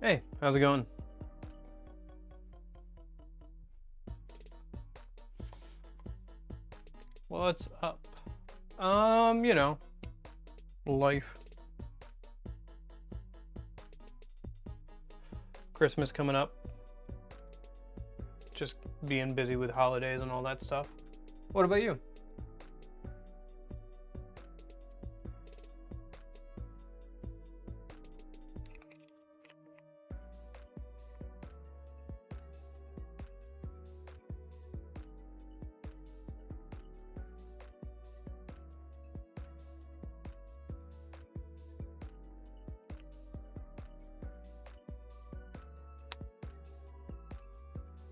Hey, how's it going? What's up? You know, life. Christmas coming up. Just being busy with holidays and all that stuff. What about you?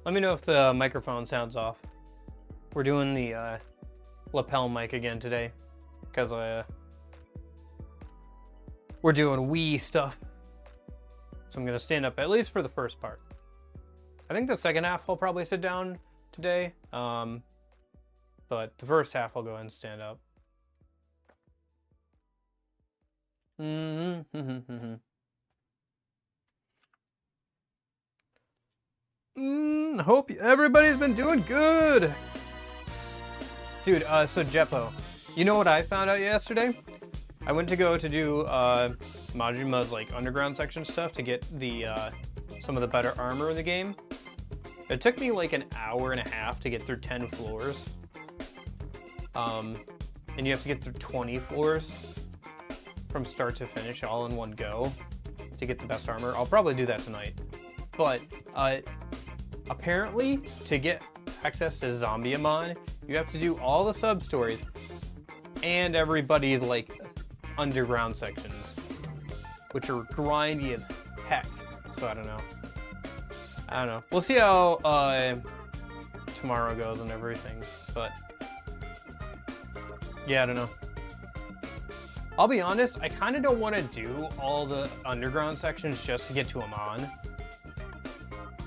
Let me know if the microphone sounds off. We're doing the lapel mic again today because we're doing Wii stuff. So I'm gonna stand up at least for the first part. I think the second half I'll probably sit down today, but the first half I'll go ahead and stand up. Hope everybody's been doing good. Dude, so Jeppo, you know what I found out yesterday? I went to go to do Majima's like underground section stuff to get the some of the better armor in the game. It took me like an hour and a half to get through 10 floors. And you have to get through 20 floors from start to finish all in one go to get the best armor. I'll probably do that tonight. But apparently, to get access to Zombie-Amon, you have to do all the sub-stories and everybody's like underground sections, which are grindy as heck. So I don't know. We'll see how tomorrow goes and everything, but yeah, I don't know. I'll be honest, I kind of don't want to do all the underground sections just to get to Amon.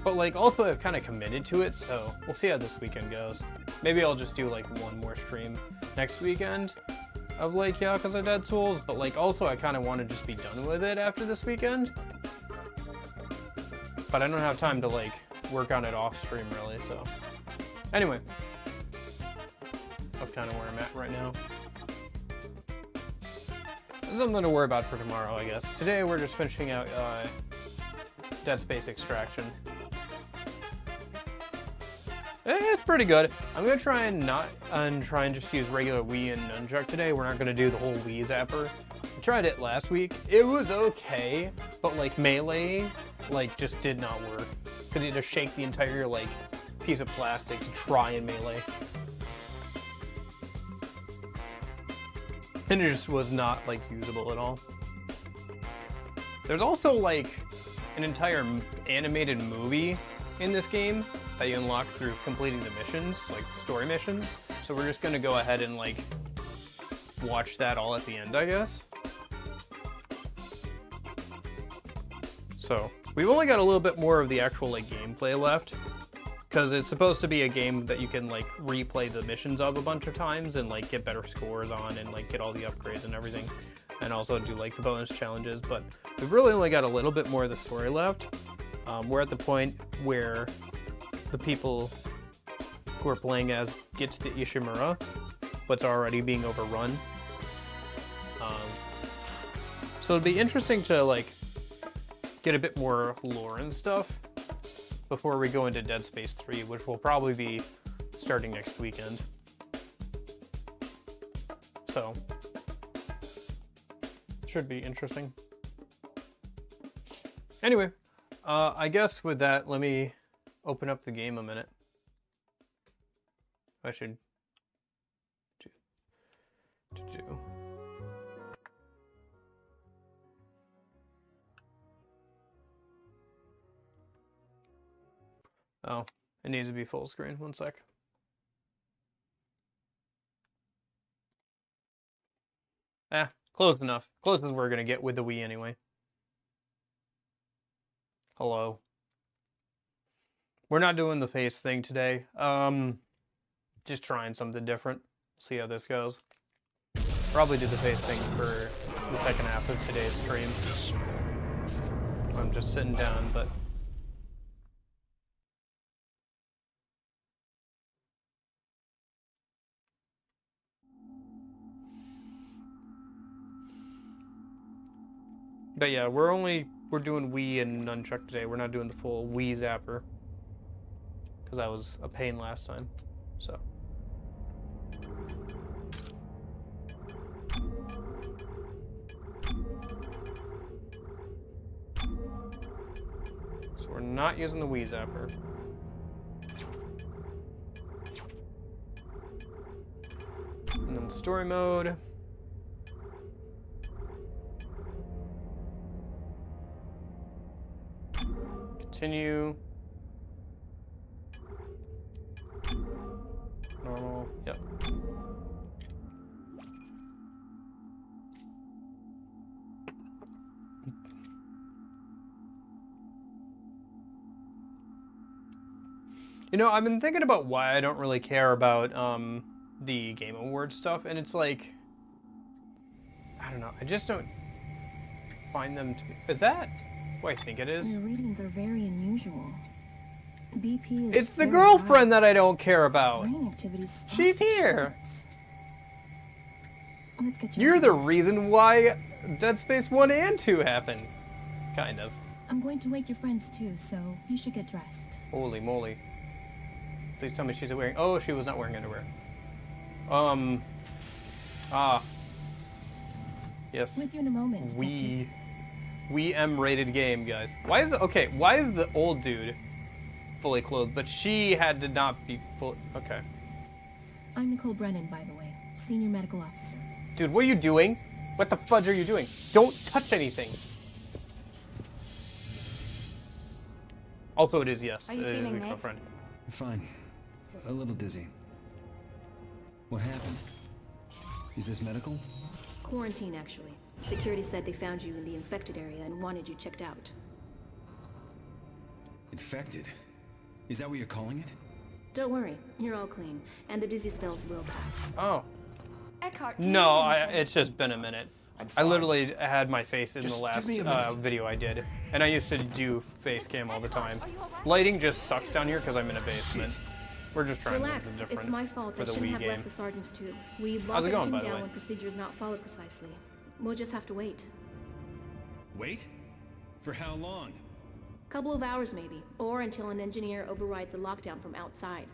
But like, also I've kind of committed to it, so we'll see how this weekend goes. Maybe I'll just do like one more stream next weekend of like Yakuza Dead Souls, but like also I kind of want to just be done with it after this weekend. But I don't have time to like work on it off stream really, so. Anyway, that's kind of where I'm at right now. There's something to worry about for tomorrow, I guess. Today we're just finishing out Dead Space Extraction. It's pretty good. I'm gonna try and just use regular Wii and Nunchuck today. We're not gonna do the whole Wii zapper. I tried it last week. It was okay, but like melee, like just did not work because you had to shake the entire like piece of plastic to try and melee, and it just was not like usable at all. There's also like an entire animated movie in this game that you unlock through completing the missions, like story missions. So we're just gonna go ahead and like watch that all at the end, I guess. So we've only got a little bit more of the actual like gameplay left, because it's supposed to be a game that you can like replay the missions of a bunch of times and like get better scores on and like get all the upgrades and everything, and also do like the bonus challenges. But we've really only got a little bit more of the story left. We're at the point where the people who are playing as get to the Ishimura, but it's already being overrun. So it'd be interesting to like get a bit more lore and stuff before we go into Dead Space 3, which will probably be starting next weekend. So should be interesting. Anyway, I guess with that, let me open up the game a minute. I should do. Oh, it needs to be full screen. One sec. Close enough. Close as we're gonna get with the Wii anyway. Hello. We're not doing the face thing today. Just trying something different. See how this goes. Probably do the face thing for the second half of today's stream. I'm just sitting down, but... But yeah, we're doing Wii and Nunchuck today. We're not doing the full Wii Zapper. Because that was a pain last time, so... So we're not using the Wii Zapper. And then story mode. Continue. Normal, yep. You know, I've been thinking about why I don't really care about the Game Awards stuff, and it's like, I don't know, I just don't find them to be... Is that what I think it is? Your readings are very unusual. BP is... It's the girlfriend that I don't care about. Brain activity's She's here. Let's get you You're out. the reason why Dead Space 1 and 2 happened. Kind of. I'm going to wake your friends too, so you should get dressed. Holy moly. Please tell me she's wearing... Oh, she was not wearing underwear. Yes. With you in a moment. We M-rated game, guys. Why is the old dude fully clothed, but she had to not be full... Okay. I'm Nicole Brennan, by the way. Senior Medical Officer. Dude, what are you doing? What the fudge are you doing? Don't touch anything. Also, it is, yes. Are you It is feeling a Nate? girlfriend. Fine. A little dizzy. What happened? Is this medical? Quarantine, actually. Security said they found you in the infected area and wanted you checked out. Infected? Is that what you're calling it? Don't worry, you're all clean, and the dizzy spells will pass. Oh. Eckhart, do you No, need anything? it's just been a minute. I'm I fine. literally had my face in Just the give last me a minute. video I did, and I used to do face cam all the time. Lighting just sucks down here because I'm in a basement. We're just trying Relax, something different it's my fault. for I the shouldn't Wii have game. left the sergeants too. We How's lock it going, everything by the down way? when procedures not followed precisely. We'll just have to wait. Wait? For how long? Couple of hours maybe, or until an engineer overrides a lockdown from outside.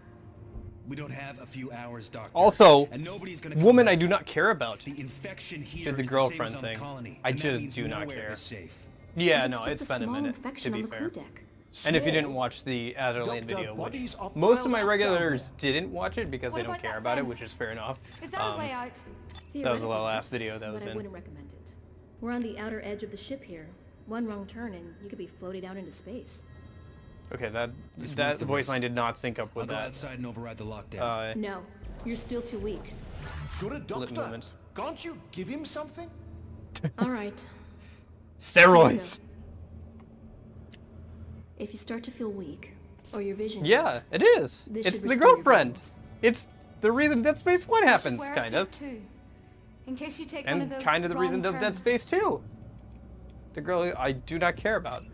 We don't have a few hours, Doctor. Also, and nobody's gonna come woman I back. do not care about. The infection here Did the is girlfriend same as on the thing. colony, I and that just means do not nowhere care. is safe. Yeah, But no, just it's a been a small minute, infection to be on the fair. crew deck. And if you Small? didn't watch the Adderlane Doctor, video, which bodies are most of my piled up down regulars there. didn't watch it because What they don't about care that about it, vent? which is fair enough. Is that a way out? That was the Theoretically, last yes, video that was but I in. wouldn't recommend it. We're on the outer edge of the ship here. One wrong turn and you could be floated out into space. Okay, that It's worth that the voice risk. line did not sync up I'll with go that. outside and override the lockdown. No, you're still too weak. You're a Lip doctor. movements. Can't you give him something? All right. Steroids. If you start to feel weak, or your vision Yeah, goes, it is. This It's should the restore your girlfriend. balance. It's the reason Dead Space 1 You should happens, wear a kind suit of. Too, in case you take one of And those kind of the reason wrong of Dead turns. Space 2. The girl I do not care about.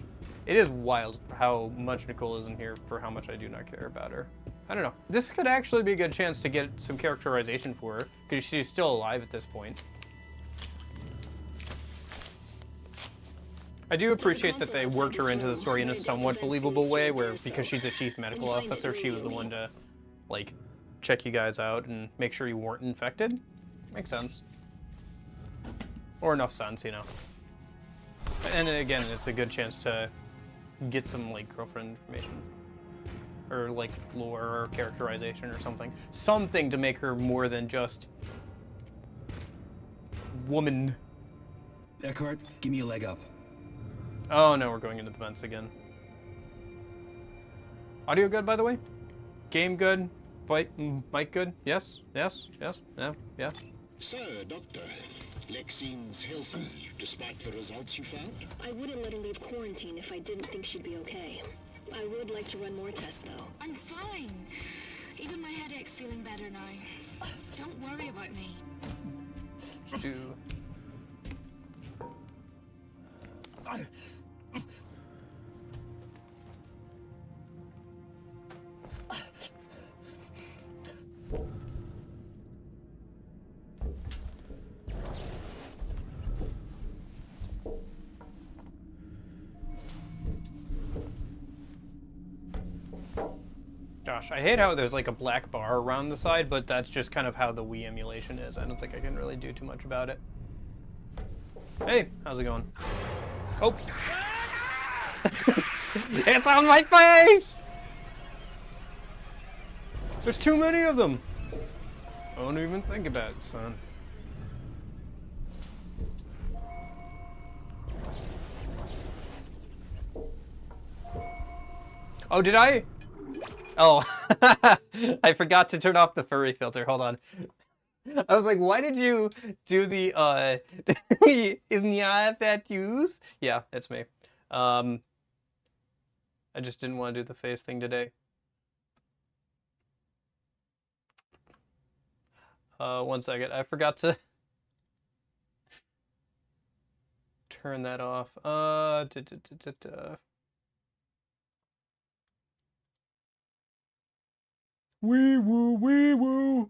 It is wild how much Nicole is in here for how much I do not care about her. I don't know. This could actually be a good chance to get some characterization for her, because she's still alive at this point. I do appreciate that they worked her into the story in a somewhat believable way, where because she's the chief medical officer, she was the one to, like, check you guys out and make sure you weren't infected. Makes sense. Or enough sense, you know. And again, it's a good chance to get some, like, girlfriend information. Or, like, lore or characterization or something. Something to make her more than just... woman. Eckhart, give me a leg up. Oh no, we're going into the vents again. Audio good, by the way? Game good? Mic good? Yes? Yes? Yes? No? Yes? So, Doctor, Lexine's healthy, despite the results you found? I wouldn't let her leave quarantine if I didn't think she'd be okay. I would like to run more tests, though. I'm fine. Even my headache's feeling better now. Don't worry about me. Gosh, I hate how there's like a black bar around the side, but that's just kind of how the Wii emulation is. I don't think I can really do too much about it. Hey, how's it going? Oh! It's on my face! There's too many of them! Don't even think about it, son. Oh, did I? Oh, I forgot to turn off the furry filter. Hold on. I was like, why did you do the, isn't ya that use? Yeah, it's me. I just didn't want to do the face thing today. 1 second. I forgot to turn that off. Wee woo, wee woo.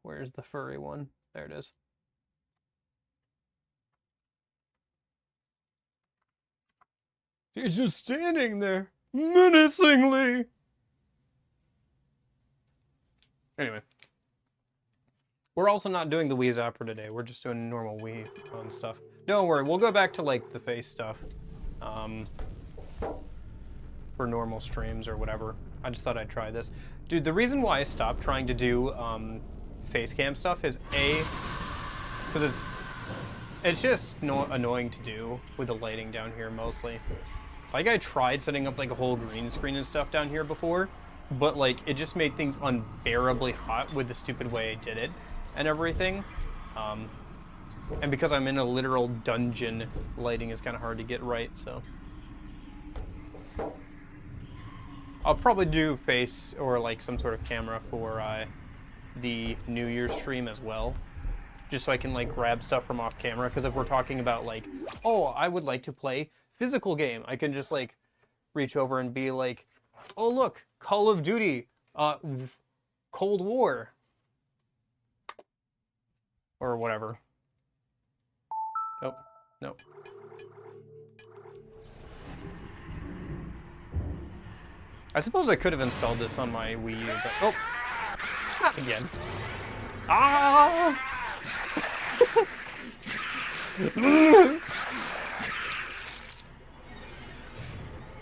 Where's the furry one? There it is. He's just standing there, menacingly. Anyway. We're also not doing the Wii Zapper today. We're just doing normal Wii phone stuff. Don't worry, we'll go back to, like, the face stuff. For normal streams or whatever. I just thought I'd try this. Dude, the reason why I stopped trying to do face cam stuff is A, because it's just annoying to do with the lighting down here mostly. Like, I tried setting up like a whole green screen and stuff down here before, but like it just made things unbearably hot with the stupid way I did it and everything. And because I'm in a literal dungeon, lighting is kind of hard to get right, so. I'll probably do face or like some sort of camera for the New Year's stream as well, just so I can like grab stuff from off camera, because if we're talking about like, oh, I would like to play physical game, I can just like reach over and be like, oh look, Call of Duty, Cold War, or whatever. Oh, no. I suppose I could have installed this on my Wii U, but oh, not again. Ah!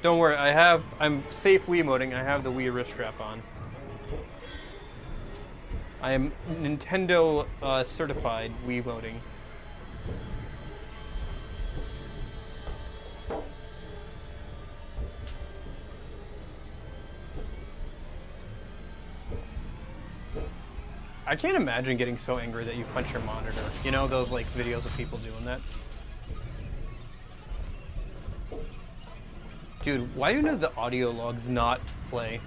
Don't worry, I'm safe Wiimoting. I have the Wii wrist strap on. I am Nintendo certified Wiimoting. I can't imagine getting so angry that you punch your monitor. You know, those like videos of people doing that. Dude, why do the audio logs not play?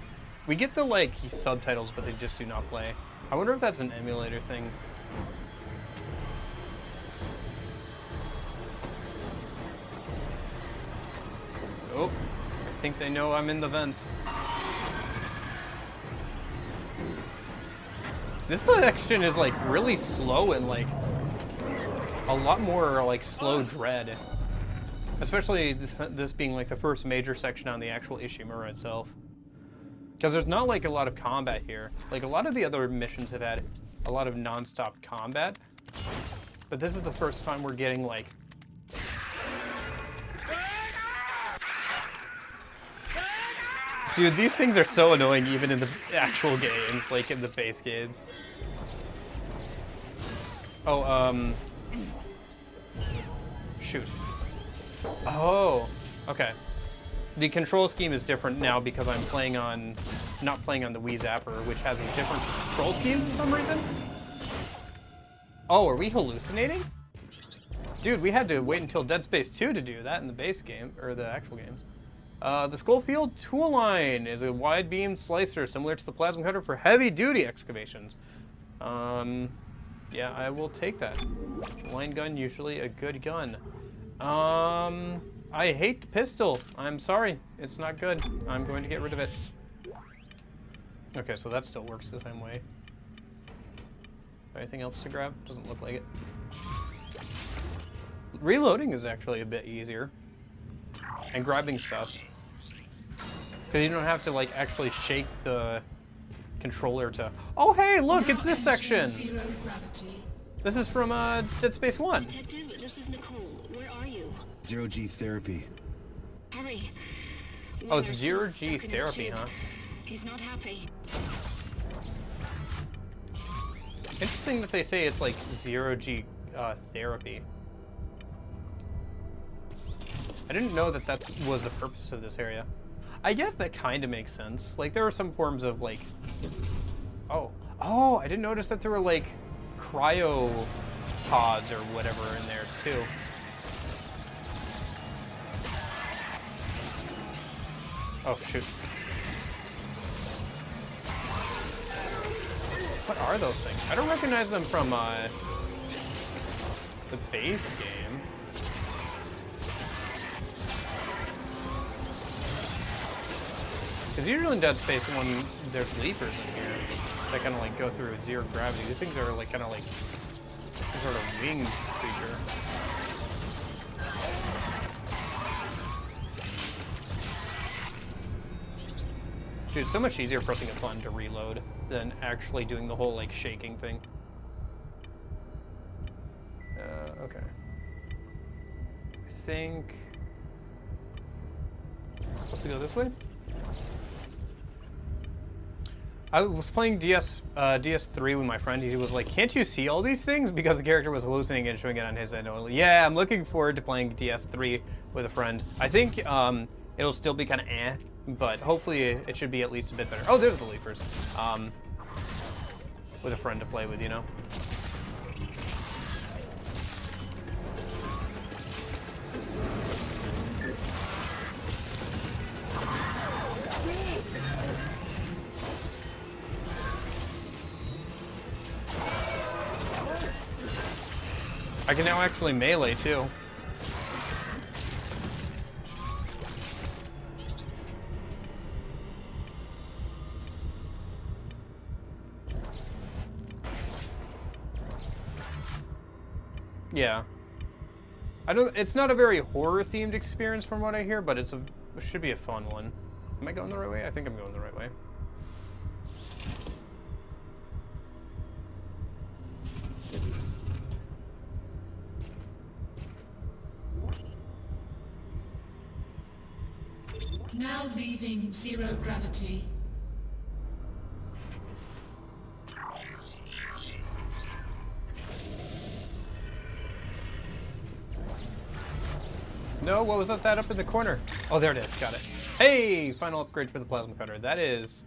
We get the like subtitles, but they just do not play. I wonder if that's an emulator thing. Oh, I think they know I'm in the vents. This section is like really slow and like a lot more like slow dread. Especially this being like the first major section on the actual Ishimura itself. Because there's not like a lot of combat here. Like a lot of the other missions have had a lot of non-stop combat. But this is the first time we're getting like... Dude, these things are so annoying even in the actual games, like in the base games. Oh, shoot. Oh, okay. The control scheme is different now because I'm playing on, not playing on the Wii Zapper, which has a different control scheme for some reason. Oh, are we hallucinating? Dude, we had to wait until Dead Space 2 to do that in the base game, or the actual games. The Schofield tool line is a wide beam slicer similar to the plasma cutter for heavy duty excavations. Yeah, I will take that. Line gun, usually a good gun. I hate the pistol. I'm sorry. It's not good. I'm going to get rid of it. Okay, so that still works the same way. Anything else to grab? Doesn't look like it. Reloading is actually a bit easier. And grabbing stuff. Because you don't have to, like, actually shake the controller to... Oh, hey, look, it's this section! This is from, Dead Space 1. Detective, this is Nicole. Where are you? Zero-G therapy. Hurry. Oh, it's Miller's zero-G stuck in his therapy, ship. huh? He's not happy. Interesting that they say it's, like, zero-G, therapy. I didn't know that that was the purpose of this area. I guess that kind of makes sense. Like, there are some forms of, like... Oh, I didn't notice that there were, like, cryo pods or whatever in there, too. Oh, shoot. What are those things? I don't recognize them from, the base game. Because usually in Dead Space 1, there's leapers in here that kind of like go through zero gravity. These things are like kind of like some sort of winged creature. Dude, it's so much easier pressing a button to reload than actually doing the whole like shaking thing. Okay. I think I'm supposed to go this way. I was playing DS3 with my friend. He was like, "Can't you see all these things?" Because the character was hallucinating and showing it on his end only. Yeah, I'm looking forward to playing DS3 with a friend. I think it'll still be kind of but hopefully it should be at least a bit better. Oh, there's the leapers. With a friend to play with, you know. I can now actually melee too. Yeah. It's not a very horror-themed experience from what I hear, but it should be a fun one. Am I going the right way? I think I'm going the right way. Now leaving zero gravity. No, what was that up in the corner? Oh, there it is. Got it. Hey, final upgrade for the plasma cutter. That is...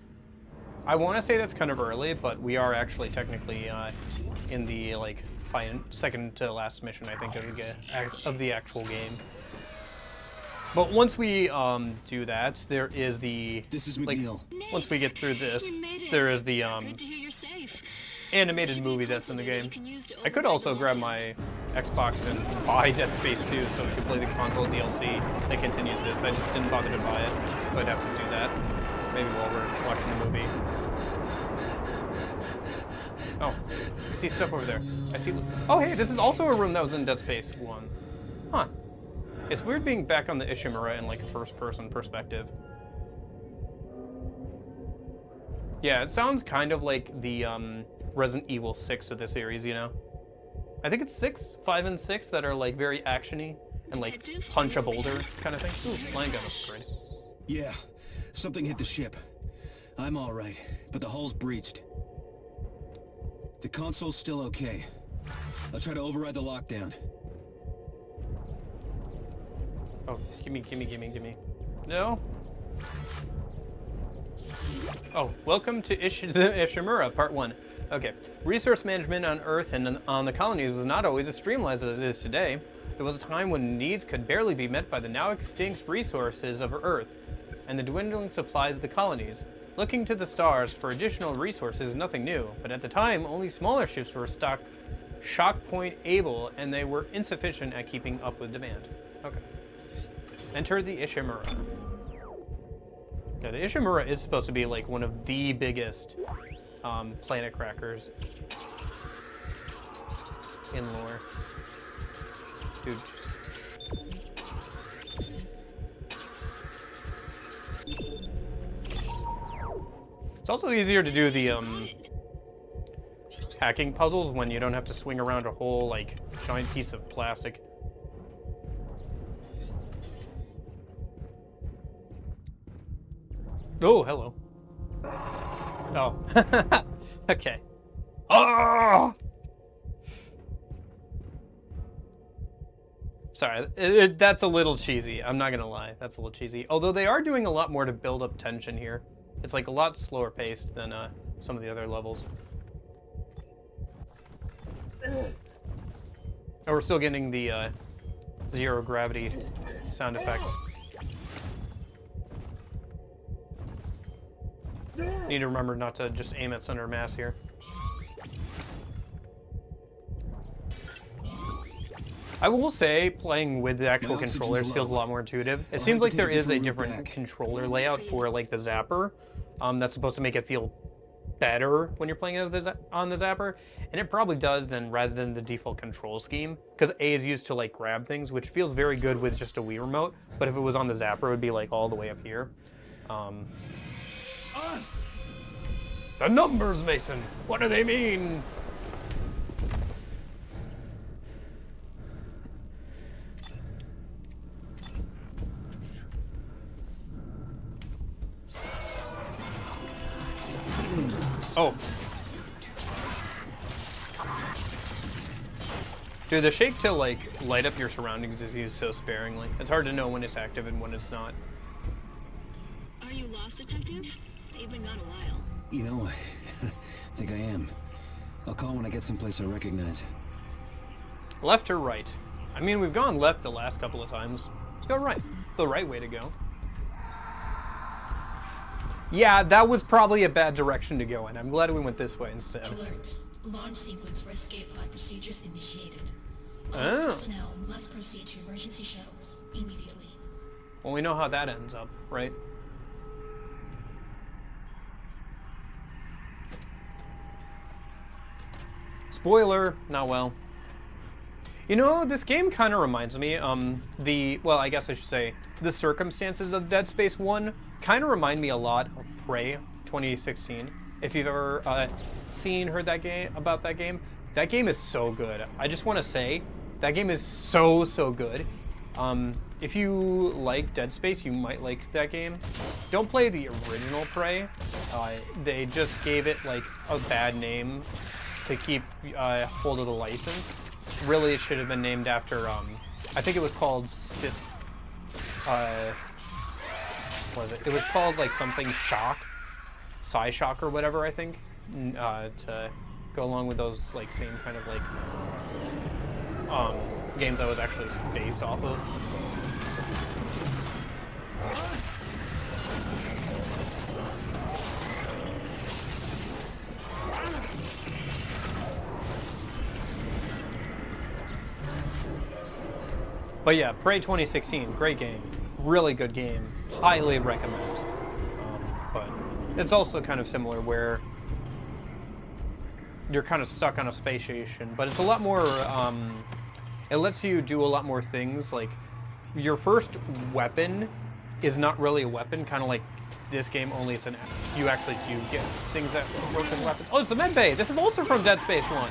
I want to say that's kind of early, but we are actually technically in the, like, second to last mission, I think, of the actual game. But once we do that, there is the... This is like, McNeil. once we get through this, there is the animated movie that's in the game. I could also grab my Xbox and buy Dead Space 2 so we could play the console DLC that continues this. I just didn't bother to buy it, so I'd have to do that. Maybe while we're watching the movie. Oh, I see stuff over there. I see... Oh, hey, this is also a room that was in Dead Space 1. Huh. It's weird being back on the Ishimura in, like, a first-person perspective. Yeah, it sounds kind of like the, Resident Evil 6 of the series, you know? I think it's 6, 5, and 6 that are, like, very action-y and, like, punch a boulder kind of thing. Ooh, line gun upgrade. Yeah, something hit the ship. I'm all right, but the hull's breached. The console's still okay. I'll try to override the lockdown. Oh, gimme. No? Oh, welcome to the Ishimura, Part 1. Okay. Resource management on Earth and on the colonies was not always as streamlined as it is today. There was a time when needs could barely be met by the now extinct resources of Earth and the dwindling supplies of the colonies. Looking to the stars for additional resources is nothing new, but at the time, only smaller ships were stocked shock point able, and they were insufficient at keeping up with demand. Okay. Enter the Ishimura. Yeah, the Ishimura is supposed to be like one of the biggest planet crackers in lore. Dude. It's also easier to do the hacking puzzles when you don't have to swing around a whole like giant piece of plastic. Oh, hello. Oh. Okay. Oh! Sorry, that's a little cheesy. I'm not gonna lie, that's a little cheesy. Although they are doing a lot more to build up tension here. It's like a lot slower paced than some of the other levels. And we're still getting the zero gravity sound effects. Need to remember not to just aim at center mass here. I will say, playing with the actual controllers feels a lot more intuitive. It seems like there is a different controller layout for like the Zapper that's supposed to make it feel better when you're playing as on the Zapper, and it probably does then rather than the default control scheme, because A is used to like grab things, which feels very good with just a Wii remote, but if it was on the Zapper, it would be like all the way up here. The numbers, Mason! What do they mean? Oh. Dude, the shake to like light up your surroundings is used so sparingly. It's hard to know when it's active and when it's not. Are you lost, Detective? You've been gone a while. You know, I think I am. I'll call when I get someplace I recognize. Left or right? I mean, we've gone left the last couple of times. Let's go right. The right way to go. Yeah, that was probably a bad direction to go in. I'm glad we went this way instead. Alert. Launch sequence for escape pod procedures initiated. All Oh. personnel must proceed to emergency shuttles immediately. Well, we know how that ends up, right? Spoiler, not well. You know, this game kind of reminds me, well, I guess I should say, the circumstances of Dead Space 1 kind of remind me a lot of Prey 2016. If you've ever heard that game, about that game is so good. I just want to say, that game is so, so good. If you like Dead Space, you might like that game. Don't play the original Prey. They just gave it like a bad name to keep hold of the license. Really, it should have been named after, I think it was called what was it? It was called like something Shock, Psyshock or whatever, I think, to go along with those like same kind of like games I was actually based off of. But yeah, Prey 2016, great game, really good game, highly recommend. But it's also kind of similar where you're kind of stuck on a space station, but it's a lot more, it lets you do a lot more things. Like, your first weapon is not really a weapon, kind of like this game, only it's you actually do get things that work with weapons. Oh, it's the med bay! This is also from Dead Space 1.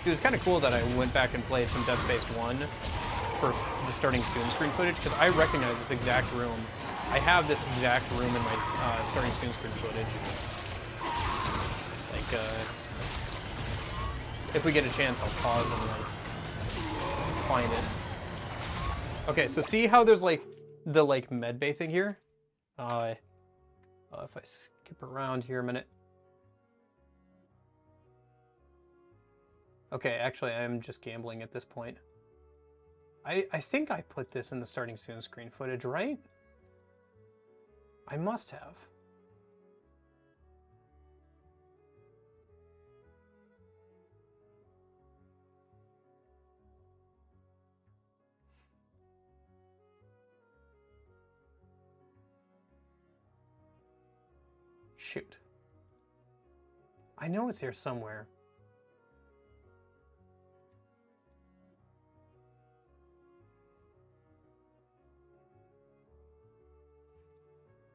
Dude, it's kind of cool that I went back and played some Dead Space 1 for the starting Toon screen footage, because I recognize this exact room. I have this exact room in my starting Toon screen footage. Like, if we get a chance, I'll pause and like find it. Okay, so see how there's like the like med bay thing here? If I skip around here a minute. Okay, actually, I'm just gambling at this point. I think I put this in the starting soon screen footage, right? I must have. Shoot. I know it's here somewhere.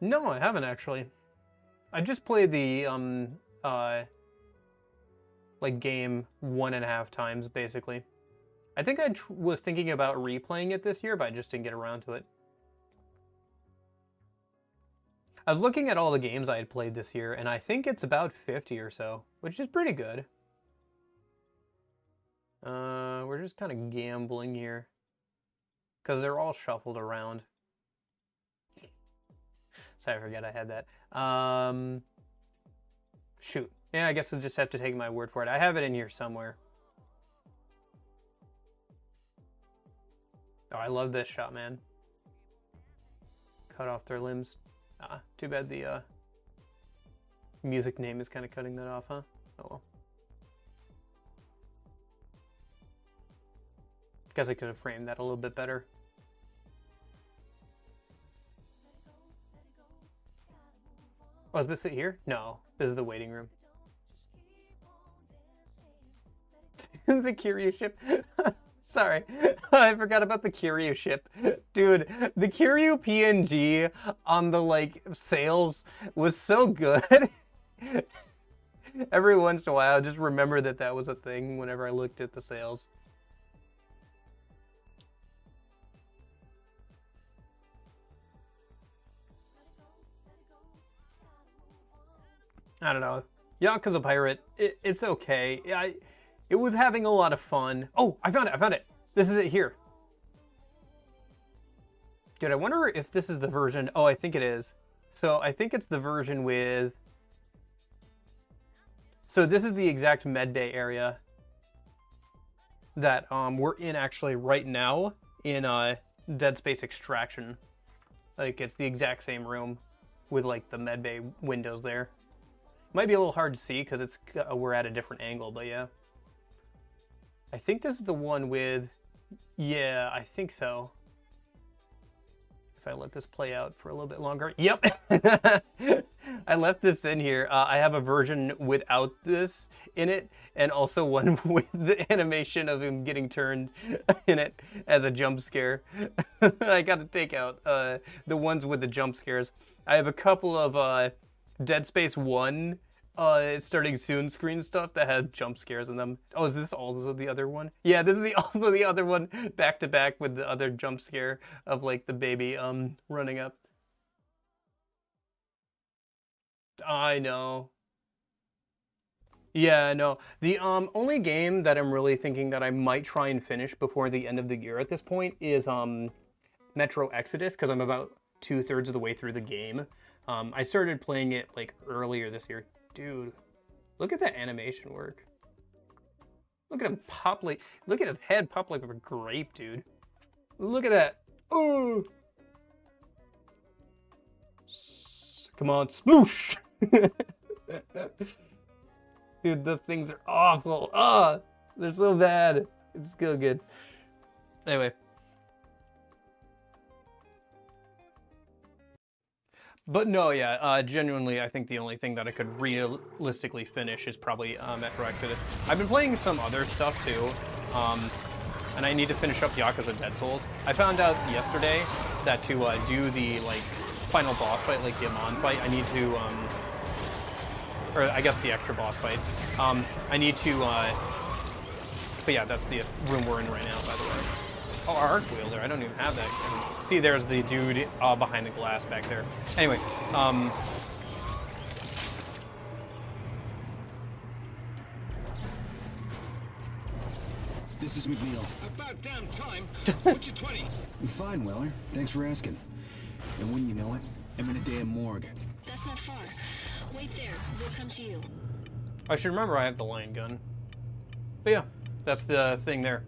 No, I haven't actually. I just played the like game 1.5 times basically. I think I was thinking about replaying it this year, but I just didn't get around to it. I was looking at all the games I had played this year, and I think it's about 50 or so, which is pretty good. We're just kind of gambling here, because they're all shuffled around. Sorry, I forgot I had that. Shoot. Yeah, I guess I'll just have to take my word for it. I have it in here somewhere. Oh, I love this shot, man. Cut off their limbs. Ah, too bad the music name is kind of cutting that off, huh? Oh well. Guess I could have framed that a little bit better. Oh, is this it here? No, this is the waiting room. The Kiryu ship. Sorry, I forgot about the Kiryu ship. Dude, the Kiryu PNG on the, like, sails was so good. Every once in a while, I just remember that that was a thing whenever I looked at the sails. I don't know. Yakuza Pirate, it's okay. It was having a lot of fun. Oh, I found it. This is it here. Dude, I wonder if this is the version. Oh, I think it is. So I think it's the version with... So this is the exact med bay area that we're in actually right now in Dead Space Extraction. Like, it's the exact same room with, like, the med bay windows there. Might be a little hard to see because it's we're at a different angle, but yeah. I think this is the one with, yeah, I think so. If I let this play out for a little bit longer. Yep. I left this in here. I have a version without this in it, and also one with the animation of him getting turned in it as a jump scare. I got to take out the ones with the jump scares. I have a couple of Dead Space 1 starting soon screen stuff that had jump scares in them. Oh, is this also the other one? Yeah, this is also the other one back to back with the other jump scare of, like, the baby running up. I know. Yeah, no. The only game that I'm really thinking that I might try and finish before the end of the year at this point is Metro Exodus, because I'm about 2/3 of the way through the game. I started playing it, like, earlier this year. Dude, look at that animation work. Look at him pop like, look at his head pop like a grape, dude. Look at that. Oh! Come on, sploosh! Dude, those things are awful. Ah, they're so bad. It's still good. Anyway. But no, yeah, genuinely, I think the only thing that I could realistically finish is probably Metro Exodus. I've been playing some other stuff too, and I need to finish up Yakuza Dead Souls. I found out yesterday that to do the, like, final boss fight, like the Amon fight, I need to, or I guess the extra boss fight, I need to, but yeah, that's the room we're in right now, by the way. Oh, arc wielder, I don't even have that. And see, there's the dude behind the glass back there. Anyway, This is McNeil. About damn time. What's your 20? I'm fine, Weller. Thanks for asking. And when you know it, I'm in a damn morgue. That's not far. Wait there. We'll come to you. I should remember I have the line gun. But yeah, that's the thing there.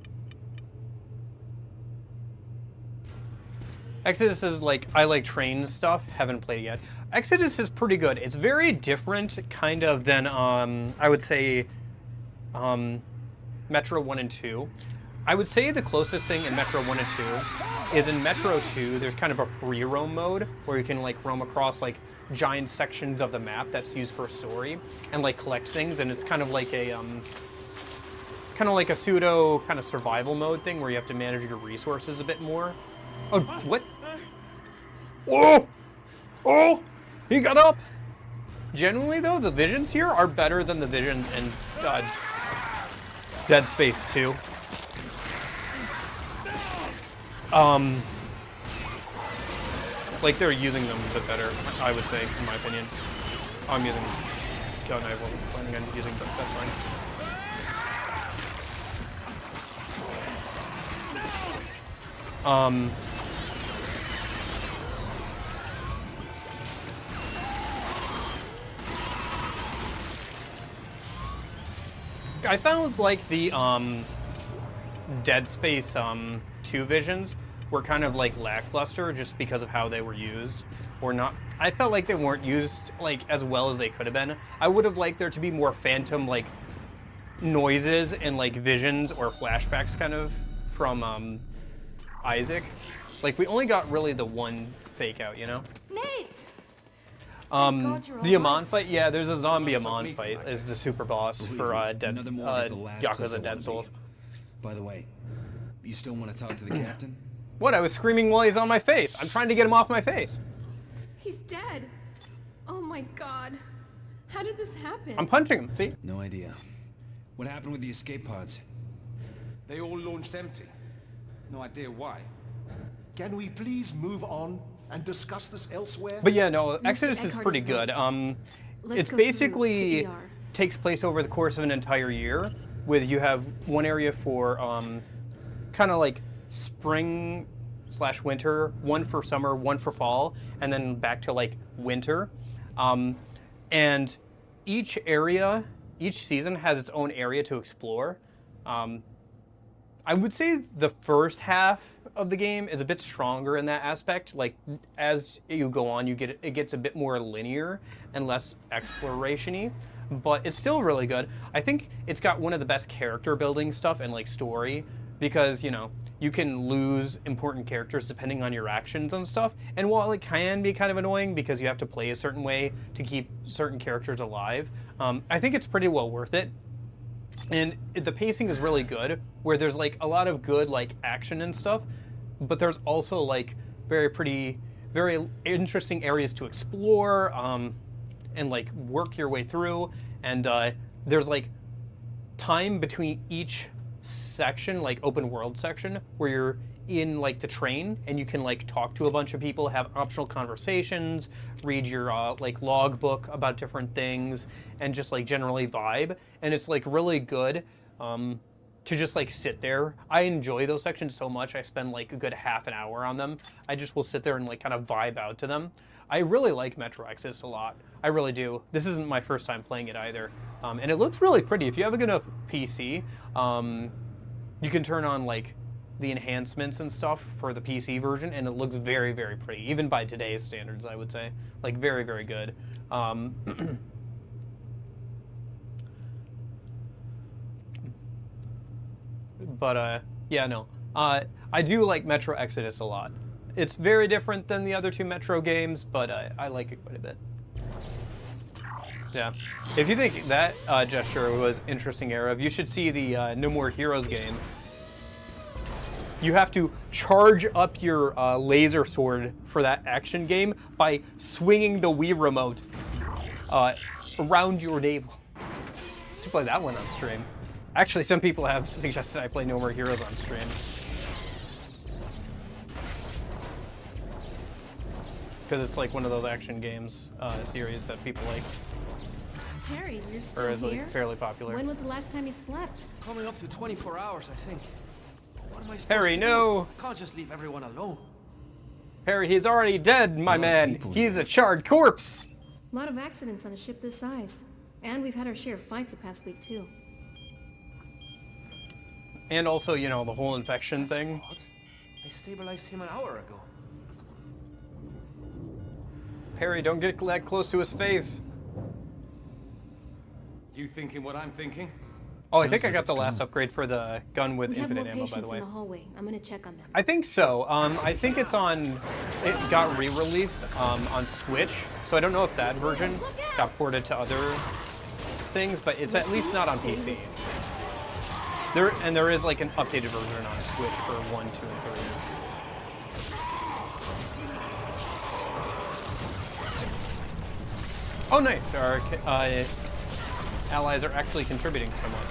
Exodus is like, I like train stuff, haven't played it yet. Exodus is pretty good. It's very different kind of than, I would say, Metro 1 and 2. I would say the closest thing in Metro 1 and 2 is in Metro 2, there's kind of a free roam mode where you can like roam across like giant sections of the map that's used for a story and like collect things, and it's kind of like a pseudo kind of survival mode thing where you have to manage your resources a bit more. Oh, what? Oh! Oh! He got up! Generally, though, the visions here are better than the visions in Dead Space 2. Like, they're using them a bit better, I would say, in my opinion. I'm using gun, I wasn't planning on using, but that's fine. I found like the Dead Space 2 visions were kind of like lackluster just because of how they were used, or not. I felt like they weren't used like as well as they could have been. I would have liked there to be more phantom like noises and like visions or flashbacks kind of from Isaac. Like we only got really the one fake out, you know? Nate! The Amon fight, yeah, there's a zombie Amon fight as the super boss for Yakuza Dead Souls. By the way, you still want to talk to the captain? What? I was screaming while he's on my face. I'm trying to get him off my face. He's dead. Oh my god. How did this happen? I'm punching him, see? No idea. What happened with the escape pods? They all launched empty. No idea why. Can we please move on and discuss this elsewhere? But yeah, no, Mr. Exodus is Eckhart pretty is good. right. Let's It's go through basically to ER. takes place over the course of an entire year, with you have one area for kind of like spring/winter, one for summer, one for fall, and then back to like winter. And each area, each season has its own area to explore. I would say the first half of the game is a bit stronger in that aspect. Like as you go on, it gets a bit more linear and less exploration-y, but it's still really good. I think it's got one of the best character building stuff and like story, because you know you can lose important characters depending on your actions and stuff. And while it can be kind of annoying because you have to play a certain way to keep certain characters alive, I think it's pretty well worth it. And the pacing is really good, where there's like a lot of good like action and stuff, but there's also like very interesting areas to explore and like work your way through. And there's like time between each section, like open world section, where you're in like the train and you can like talk to a bunch of people, have optional conversations, read your like logbook about different things, and just like generally vibe. And it's like really good to just like sit there. I enjoy those sections so much. I spend like a good half an hour on them. I just will sit there and like kind of vibe out to them. I really like Metro Exodus a lot. I really do. This isn't my first time playing it either. And it looks really pretty. If you have a good enough PC, you can turn on like the enhancements and stuff for the PC version, and it looks very, very pretty, even by today's standards, I would say. Like very, very good. But yeah, no. I do like Metro Exodus a lot. It's very different than the other two Metro games, but I like it quite a bit. Yeah. If you think that gesture was interesting, Arab, you should see the No More Heroes game. You have to charge up your laser sword for that action game by swinging the Wii remote around your navel. To play that one on stream. Actually, some people have suggested I play No More Heroes on stream. Because it's like one of those action games series that people like. Harry, you're still Or is here? like fairly popular. When was the last time you slept? Coming up to 24 hours, I think. What am I supposed Harry, to do? no! Can't just leave everyone alone. Harry, he's already dead, my man. He's a charred corpse. A lot of accidents on a ship this size. And we've had our share of fights the past week, too. And also, you know, the whole infection thing. Odd. I stabilized him an hour ago. parry. Don't get that close to his face. You thinking what I'm thinking? Oh, I Sounds think I like got it's the last gone. upgrade for the gun with We have infinite more ammo, patients by the way. in the hallway. I'm gonna check on them. I think so. I think it's on. It got re-released on Switch, so I don't know if that version got ported to other things, but it's at least not on PC. There is like an updated version on Switch for 1, 2, and 3. Oh, nice. Our allies are actually contributing so much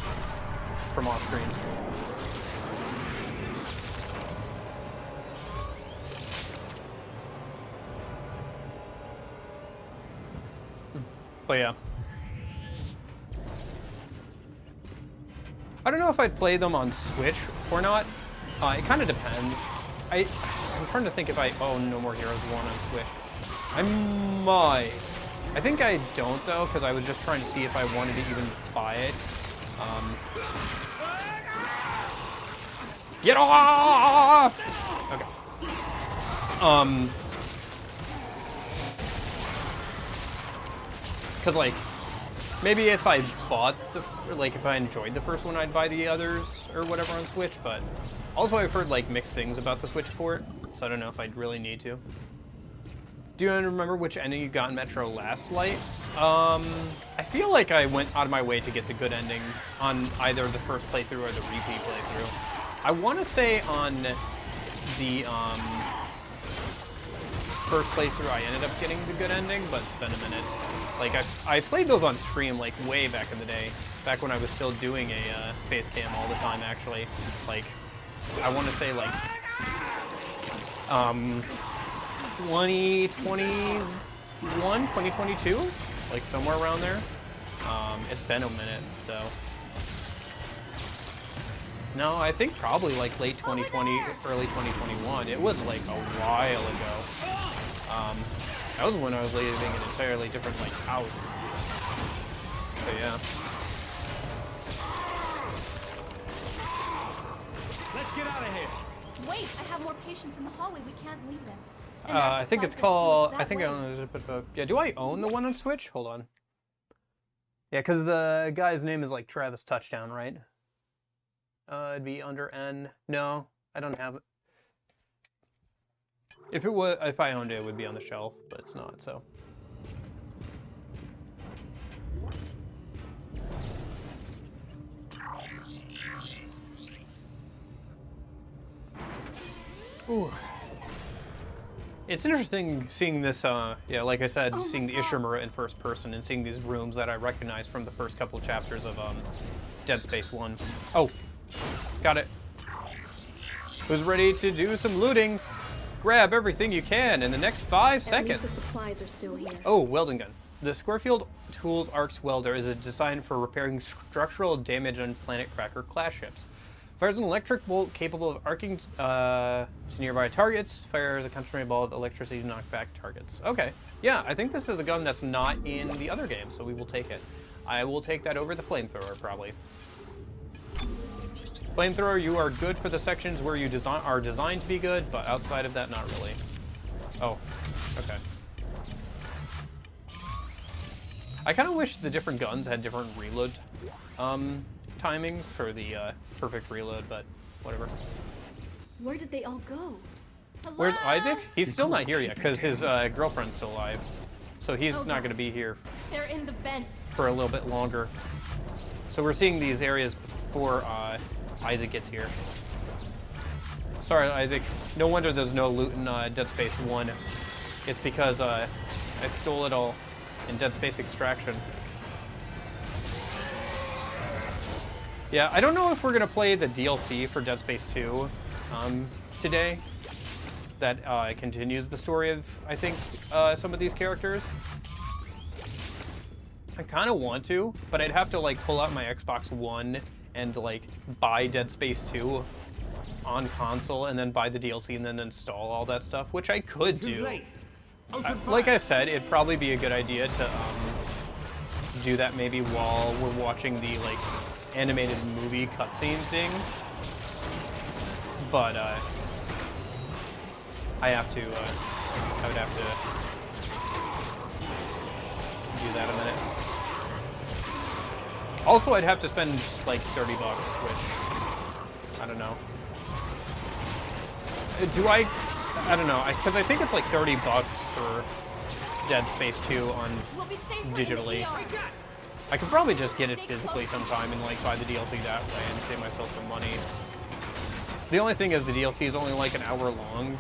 from off screen. But yeah. I don't know if I'd play them on Switch or not. It kind of depends. I'm trying to think if I own No More Heroes 1 on Switch. I might. I think I don't, though, because I was just trying to see if I wanted to even buy it. Get off! Okay. Because, like, maybe if I bought if I enjoyed the first one, I'd buy the others or whatever on Switch, but also I've heard, like, mixed things about the Switch port, so I don't know if I'd really need to. Do you remember which ending you got in Metro Last Light? I feel like I went out of my way to get the good ending on either the first playthrough or the repeat playthrough. I want to say on the first playthrough I ended up getting the good ending, but it's been a minute. Like, I played those on stream, like, way back in the day. Back when I was still doing a face cam all the time, actually. Like, I want to say, like, 2021, 2022? Like, somewhere around there. It's been a minute, though. No, I think probably, like, late 2020, early 2021. It was, like, a while ago. That was when I was living in an entirely different, like, house. So, yeah. Let's get out of here. Wait, I have more patients in the hallway. We can't leave them. I think it's called, I think I own it, but, yeah, do I own the one on Switch? Hold on. Yeah, because the guy's name is, like, Travis Touchdown, right? It'd be under N. No, I don't have it. If I owned it, it would be on the shelf, but it's not, so. Ooh. It's interesting seeing this, yeah, like I said, seeing the Ishimura in first person and seeing these rooms that I recognize from the first couple of chapters of Dead Space 1. Oh, got it. Who's ready to do some looting? Grab everything you can in the next 5 seconds. At least the supplies are still here. Oh, welding gun. The Squarefield Tools Arcs Welder is designed for repairing structural damage on Planet Cracker class ships. Fires an electric bolt capable of arcing to nearby targets. Fires a concentrated ball of electricity to knock back targets. Okay. Yeah, I think this is a gun that's not in the other game, so we will take it. I will take that over the flamethrower, probably. Flamethrower, you are good for the sections where you are designed to be good, but outside of that, not really. Oh, okay. I kind of wish the different guns had different reload timings for the perfect reload, but whatever. Where did they all go? Hello? Where's Isaac? He's still not here yet, because his girlfriend's still alive. So he's not going to be here They're in the vents. for a little bit longer. So we're seeing these areas before Isaac gets here. Sorry, Isaac. No wonder there's no loot in Dead Space 1. It's because I stole it all in Dead Space Extraction. Yeah, I don't know if we're going to play the DLC for Dead Space 2 today. That continues the story of, I think, some of these characters. I kind of want to, but I'd have to, like, pull out my Xbox One and, like, buy Dead Space 2 on console and then buy the DLC and then install all that stuff, which I could do. Like I said, it'd probably be a good idea to do that maybe while we're watching the, like, animated movie cutscene thing. But I would have to Also, I'd have to spend like 30 bucks, which I don't know. Do I don't know, because I think it's like 30 bucks for Dead Space 2 on digitally. I could probably just get it physically sometime and like buy the DLC that way and save myself some money. The only thing is the DLC is only like an hour long,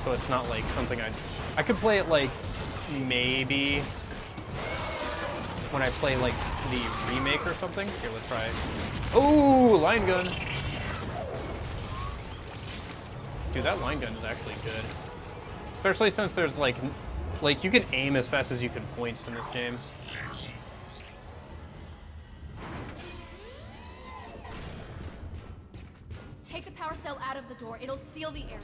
so it's not like something I could play it like maybe when I play like the remake or something. Here, let's try it. Oh, line gun. Dude, that line gun is actually good. Especially since there's like you can aim as fast as you can point in this game. Take the power cell out of the door. It'll seal the area.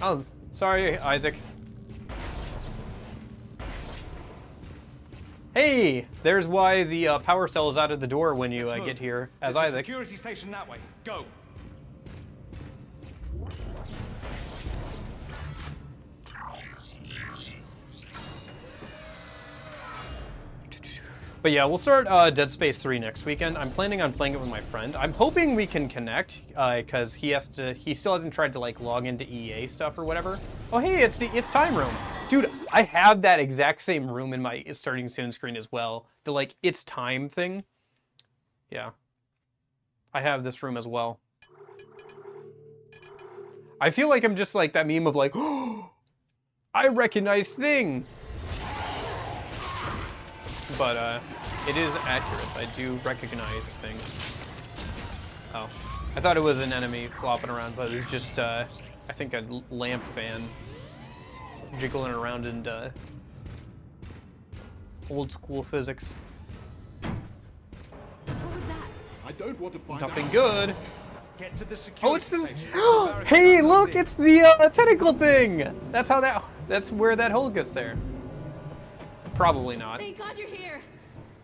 Oh, sorry, Isaac. Hey, there's why the power cell is out of the door when you get here as There's Isaac. A security station that way. Go. But yeah, we'll start Dead Space 3 next weekend. I'm planning on playing it with my friend. I'm hoping we can connect, because he still hasn't tried to like log into EA stuff or whatever. Oh hey, it's Time Room. Dude, I have that exact same room in my starting soon screen as well. The like It's Time thing. Yeah. I have this room as well. I feel like I'm just like that meme of like, oh, I recognize thing. But it is accurate. I do recognize things. Oh, I thought it was an enemy flopping around, but it was just I think a lamp fan jiggling around in old school physics. What was that? I don't want to find Nothing out. good. Get to the security Oh, it's this. station. Hey, look! It's the tentacle thing. That's where that hole gets there. Probably not. Thank God you're here.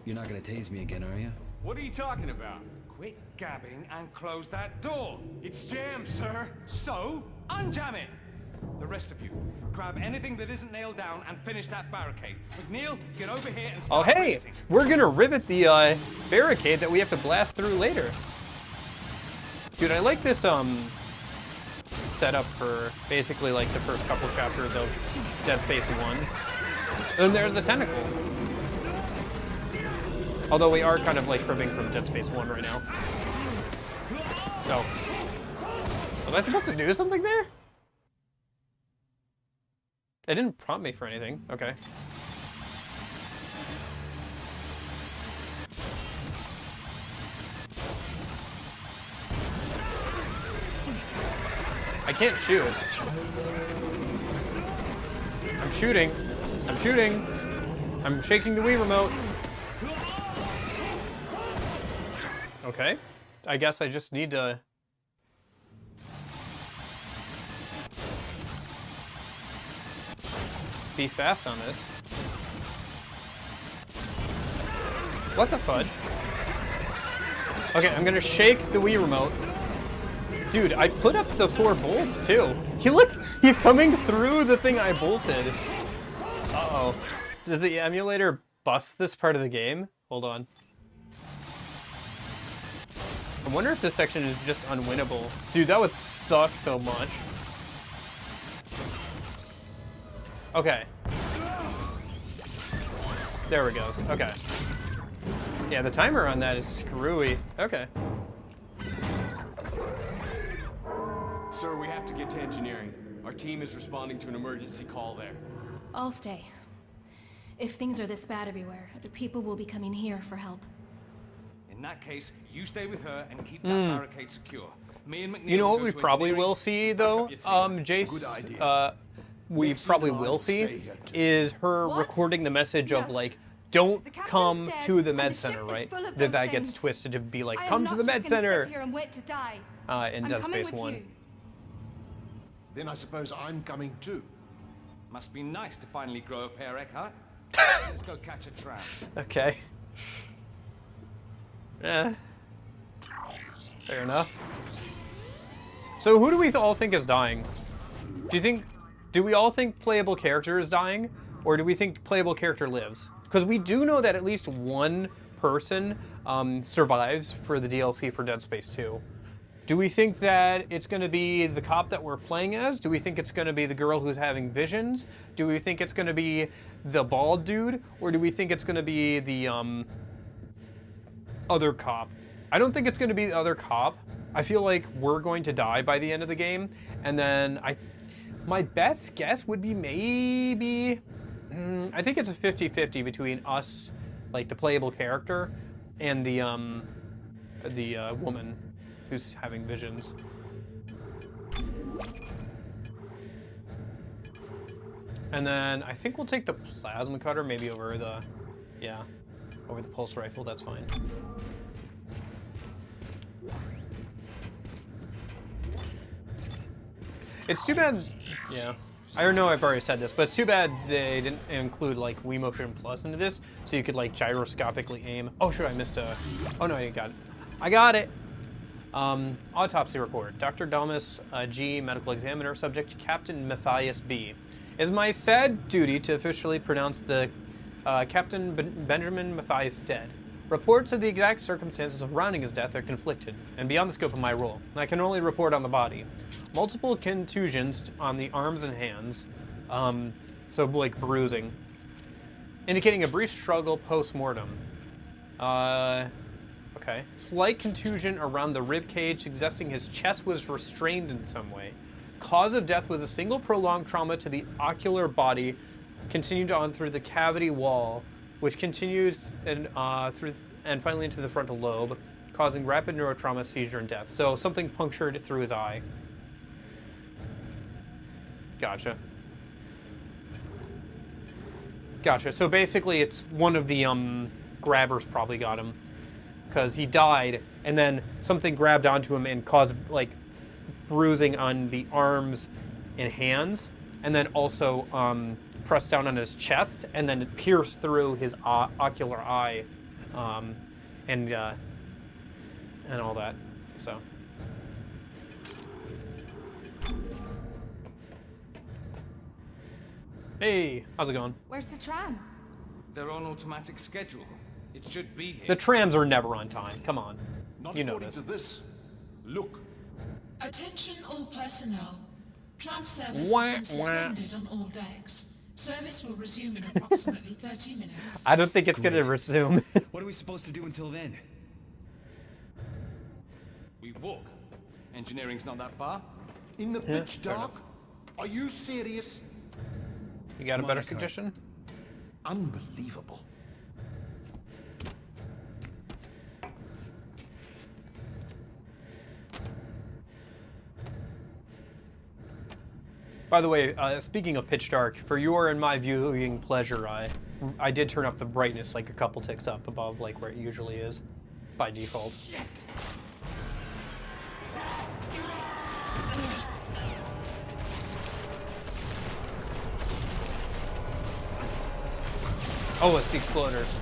You're not gonna tase me again, are you? What are you talking about? Quit gabbing and close that door. It's jammed, sir. So, unjam it. The rest of you, grab anything that isn't nailed down and finish that barricade. McNeil, get over here and Oh, start hey! riveting. We're gonna rivet the barricade that we have to blast through later. Dude, I like this setup for basically like the first couple chapters of Dead Space 1. And there's the tentacle. Although we are kind of like ripping from Dead Space 1 right now. Oh. Was I supposed to do something there? It didn't prompt me for anything. Okay. I can't shoot. I'm shooting. I'm shooting. I'm shaking the Wii remote. Okay. I guess I just need to... be fast on this. What the fudge? Okay, I'm gonna shake the Wii remote. Dude, I put up the 4 bolts too. Look, he's coming through the thing I bolted. Uh-oh. Does the emulator bust this part of the game? Hold on. I wonder if this section is just unwinnable. Dude, that would suck so much. Okay. There it goes. Okay. Yeah, the timer on that is screwy. Okay. Sir, we have to get to engineering. Our team is responding to an emergency call there. I'll stay. If things are this bad everywhere, the people will be coming here for help. In that case, you stay with her and keep that barricade secure. Me and McNeil You know will what go we to probably engineering. will see though, Jace? We probably will see is her recording the message of like, don't come to the med center, right? That gets twisted to be like, come to the med center. In Dead Space 1. Then I suppose I'm coming too. Must be nice to finally grow a pair, Eckhart. Let's go catch a tram. Okay. Fair enough. So who do we all think is dying? Do we all think playable character is dying? Or do we think playable character lives? Because we do know that at least one person survives for the DLC for Dead Space 2. Do we think that it's going to be the cop that we're playing as? Do we think it's going to be the girl who's having visions? Do we think it's going to be the bald dude? Or do we think it's going to be the other cop? I don't think it's going to be the other cop. I feel like we're going to die by the end of the game. And then my best guess would be maybe... I think it's a 50-50 between us, like the playable character, and the woman who's having visions. And then I think we'll take the plasma cutter maybe over the, over the pulse rifle. That's fine. It's too bad, I don't know if I've already said this, but it's too bad they didn't include like Wii Motion Plus into this, so you could like gyroscopically aim. Oh shoot, I missed a, oh no, I got it. I got it! Autopsy report. Dr. Dalmas G, medical examiner, subject Captain Matthias B. It is my sad duty to officially pronounce the Captain Benjamin Matthias dead. Reports of the exact circumstances surrounding his death are conflicted and beyond the scope of my role. I can only report on the body. Multiple contusions on the arms and hands, so like bruising, indicating a brief struggle post-mortem. Okay. Slight contusion around the rib cage, suggesting his chest was restrained in some way. Cause of death was a single prolonged trauma to the ocular body, continued on through the cavity wall, which continues and finally into the frontal lobe, causing rapid neurotrauma, seizure, and death. So something punctured through his eye. Gotcha. Gotcha. So basically, it's one of the grabbers probably got him, because he died, and then something grabbed onto him and caused like bruising on the arms and hands, and then also pressed down on his chest, and then it pierced through his ocular eye, and all that. So. Hey, how's it going? Where's the tram? They're on automatic schedule. It should be here. The trams are never on time. Come on. You know this. To this. Look. Attention all personnel. Tram service has been suspended on all decks. Service will resume in approximately 30 minutes. I don't think it's going to resume. What are we supposed to do until then? We walk. Engineering's not that far. In the pitch dark? Are you serious? You got a better suggestion? Unbelievable. By the way, speaking of pitch dark, for your and my viewing pleasure, I did turn up the brightness like a couple ticks up above like where it usually is by default. Oh, it's the exploders.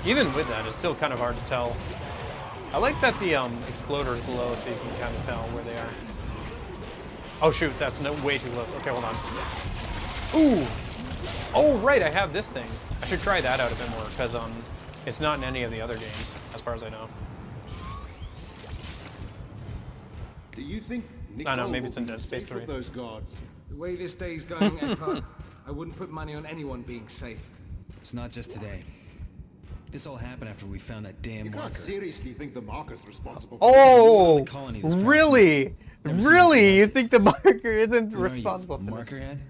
Even with that, it's still kind of hard to tell. I like that the exploders glow so you can kind of tell where they are. Oh shoot, that's way too close. Okay, hold on. Ooh! Oh right, I have this thing. I should try that out a bit more because it's not in any of the other games, as far as I know. Do you think I know, maybe it's in Dead Space 3. Those guards? The way this day's going, Eckhart, I wouldn't put money on anyone being safe. It's not just today. This all happened after we found that damn You marker. can't seriously think the marker's responsible for Oh! Really? Really? You think the marker isn't responsible for this? Marker head?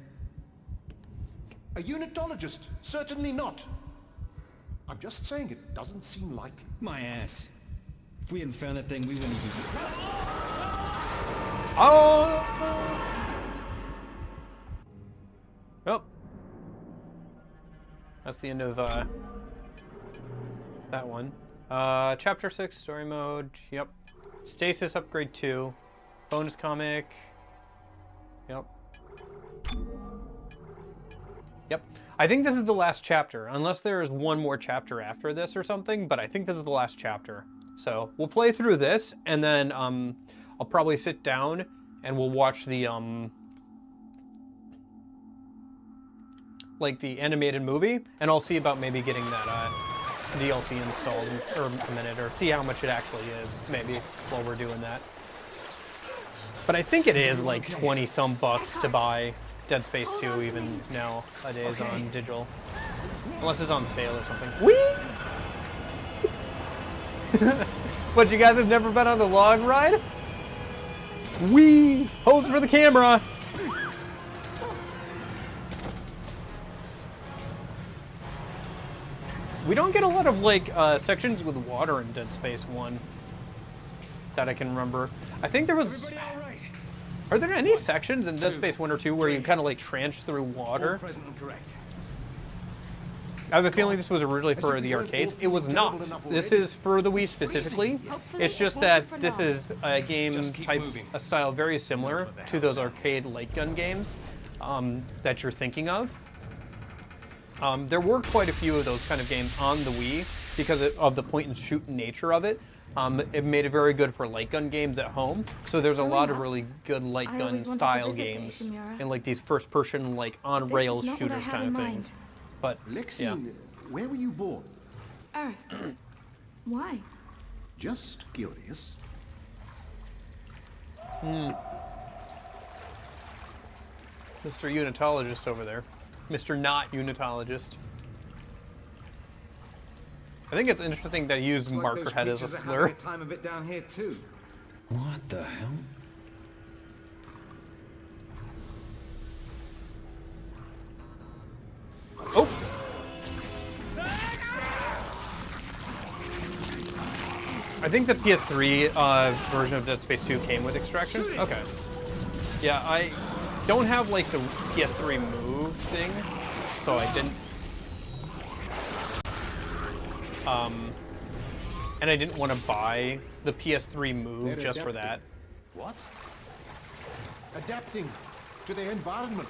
A unitologist? Certainly not. I'm just saying it doesn't seem like... My ass. If we hadn't found that thing, we wouldn't even... Oh! Well. That's the end of, that one. Chapter 6, story mode. Yep. Stasis upgrade 2. Bonus comic. Yep. Yep. I think this is the last chapter, unless there is one more chapter after this or something, but I think this is the last chapter. So we'll play through this, and then I'll probably sit down and we'll watch the like the animated movie, and I'll see about maybe getting that DLC installed for a minute, or see how much it actually is, maybe, while we're doing that. But I think it is like 20 some bucks to buy Dead Space 2 even nowadays on digital. Unless it's on sale or something. Whee! But you guys have never been on the log ride? Whee! Pose for the camera! We don't get a lot of like sections with water in Dead Space 1 that I can remember. I think there was... Are there any sections in Dead Space 1 or 2 where you kind of like trench through water? Present and correct. I have a feeling this was originally for the arcades. It was not. This is for the Wii specifically. It's just that this is a game type, a style very similar to those arcade light gun games that you're thinking of. There were quite a few of those kind of games on the Wii because of the point and shoot nature of it. It made it very good for light gun games at home. So there's a lot of really good light gun style games and like these first person like on rails shooters kind of things. But Lexi, yeah. where were you born? Earth. Why? Just curious. Mr. Unitologist over there. Mr. Not Unitologist. I think it's interesting that he used Markerhead as a slur. Time of it down here too. What the hell? Oh! I think the PS3 version of Dead Space 2 came with extraction. Okay. Yeah, I don't have like the PS3 move thing, so I didn't. And I didn't want to buy the PS3 move just for that. What? Adapting to the environment.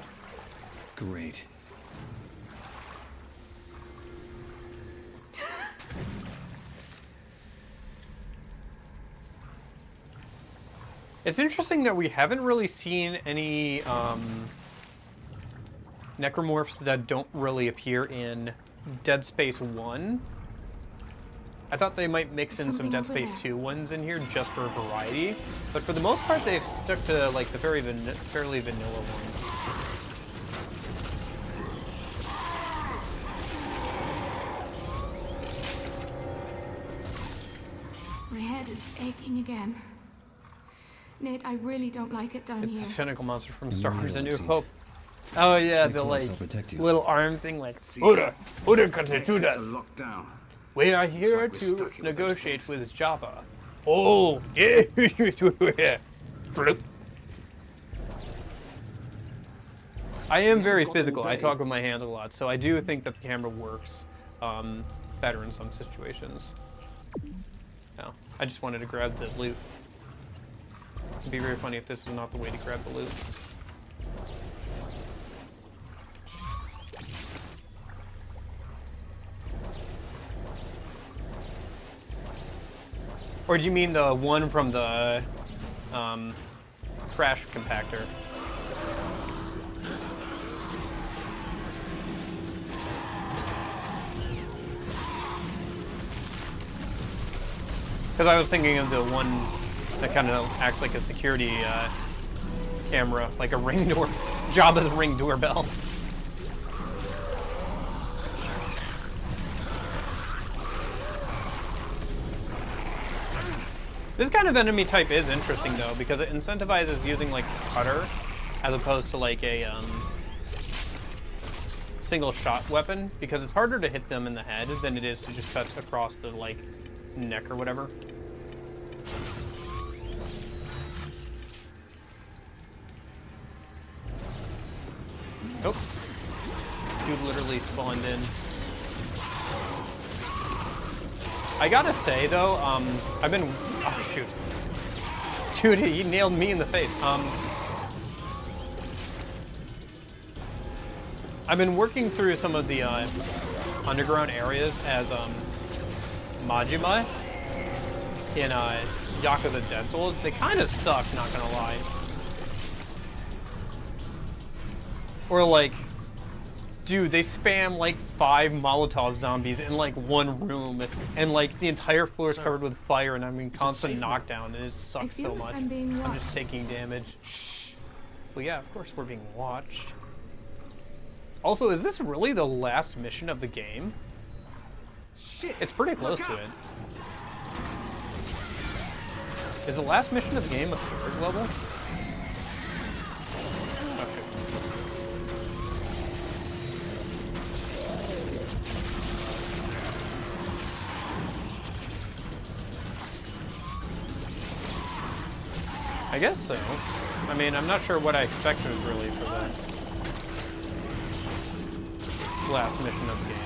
Great. It's interesting that we haven't really seen any necromorphs that don't really appear in Dead Space 1. I thought they might mix in some Dead Space 2 ones in here just for variety, but for the most part they've stuck to like the fairly vanilla ones. My head is aching again. Nate, I really don't like it down It's here. the cynical monster from Star Wars: A New Hope. Oh yeah, the like little arm thing, like Oda can do that. Lockdown. We are here to negotiate with Jabba. Oh yeah, Bloop. I am very physical. I talk with my hands a lot, so I do think that the camera works better in some situations. No, I just wanted to grab the loot. It'd be very funny if this was not the way to grab the loot. Or do you mean the one from the trash compactor? Because I was thinking of the one that kind of acts like a security camera, like a ring door, Jabba's ring doorbell. This kind of enemy type is interesting though, because it incentivizes using like a cutter as opposed to like a single shot weapon, because it's harder to hit them in the head than it is to just cut across the like neck or whatever. Oh, dude literally spawned in. I gotta say though, I've been, oh shoot. Dude, he nailed me in the face. I've been working through some of the underground areas as Majima in Yakuza Dead Souls. They kind of suck, not gonna lie. Or like, dude, they spam like 5 Molotov zombies in like one room, and like the entire floor is covered with fire, and I'm in constant knockdown, and it sucks so much. I'm just taking damage. But yeah, of course we're being watched. Also, is this really the last mission of the game? Shit! It's pretty close to it. Is the last mission of the game a storage level? Oh, shit. I guess so. I mean, I'm not sure what I expected really for the last mission of the game.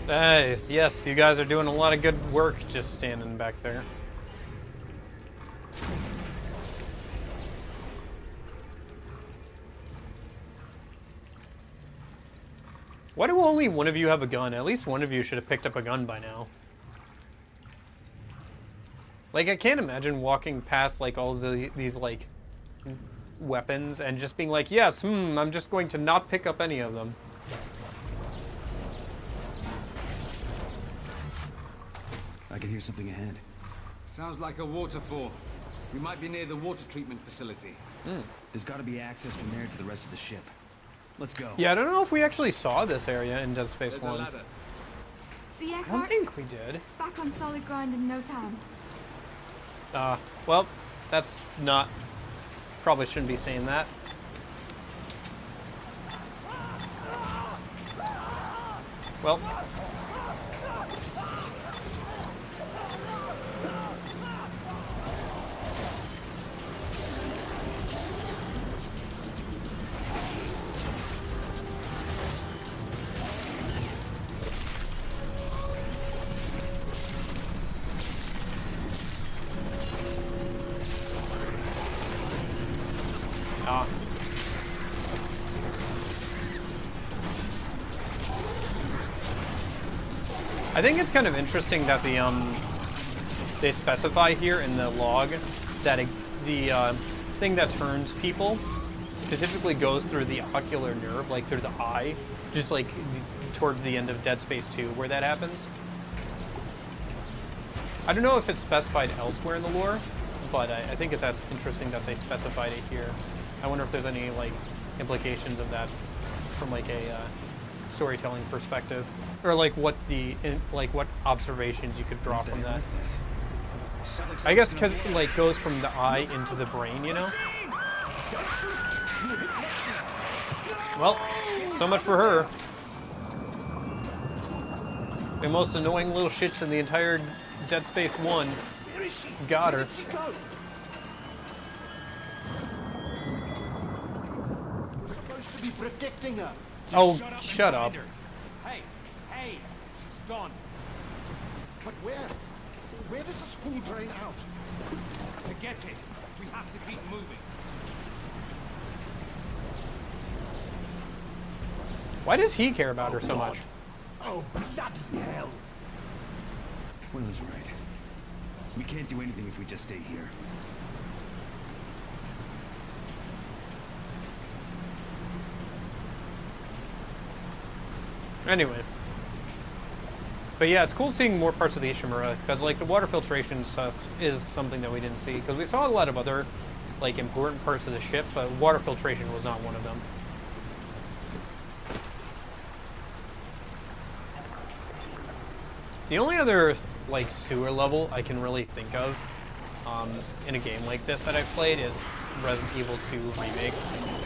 Hey, yes, you guys are doing a lot of good work just standing back there. Why do only one of you have a gun? At least one of you should have picked up a gun by now. Like, I can't imagine walking past, like, all these, like, weapons and just being like, yes, I'm just going to not pick up any of them. I can hear something ahead. Sounds like a waterfall. We might be near the water treatment facility. There's got to be access from there to the rest of the ship. Let's go. Yeah, I don't know if we actually saw this area in Dead Space 1. See, I don't Eckhart? think we did. Back on solid ground in no time. Well, that's not... Probably shouldn't be saying that. Well... I think it's kind of interesting that they specify here in the log that the thing that turns people specifically goes through the ocular nerve, like through the eye, just like towards the end of Dead Space 2 where that happens. I don't know if it's specified elsewhere in the lore, but I think that's interesting that they specified it here. I wonder if there's any like implications of that from like a storytelling perspective, or like what what observations you could draw from that. I guess because it like goes from the eye into the brain, you know. Well, so much for her. The most annoying little shits in the entire Dead Space 1. Got her. We're supposed to be protecting her. Oh, shut up. Hey, she's gone. But where? Where does the spool drain out? To get it, we have to keep moving. Why does he care about her so much? Oh, bloody hell. Will's right. We can't do anything if we just stay here. Anyway. But yeah, it's cool seeing more parts of the Ishimura, because like the water filtration stuff is something that we didn't see, because we saw a lot of other like important parts of the ship, but water filtration was not one of them. The only other like sewer level I can really think of in a game like this that I've played is Resident Evil 2 Remake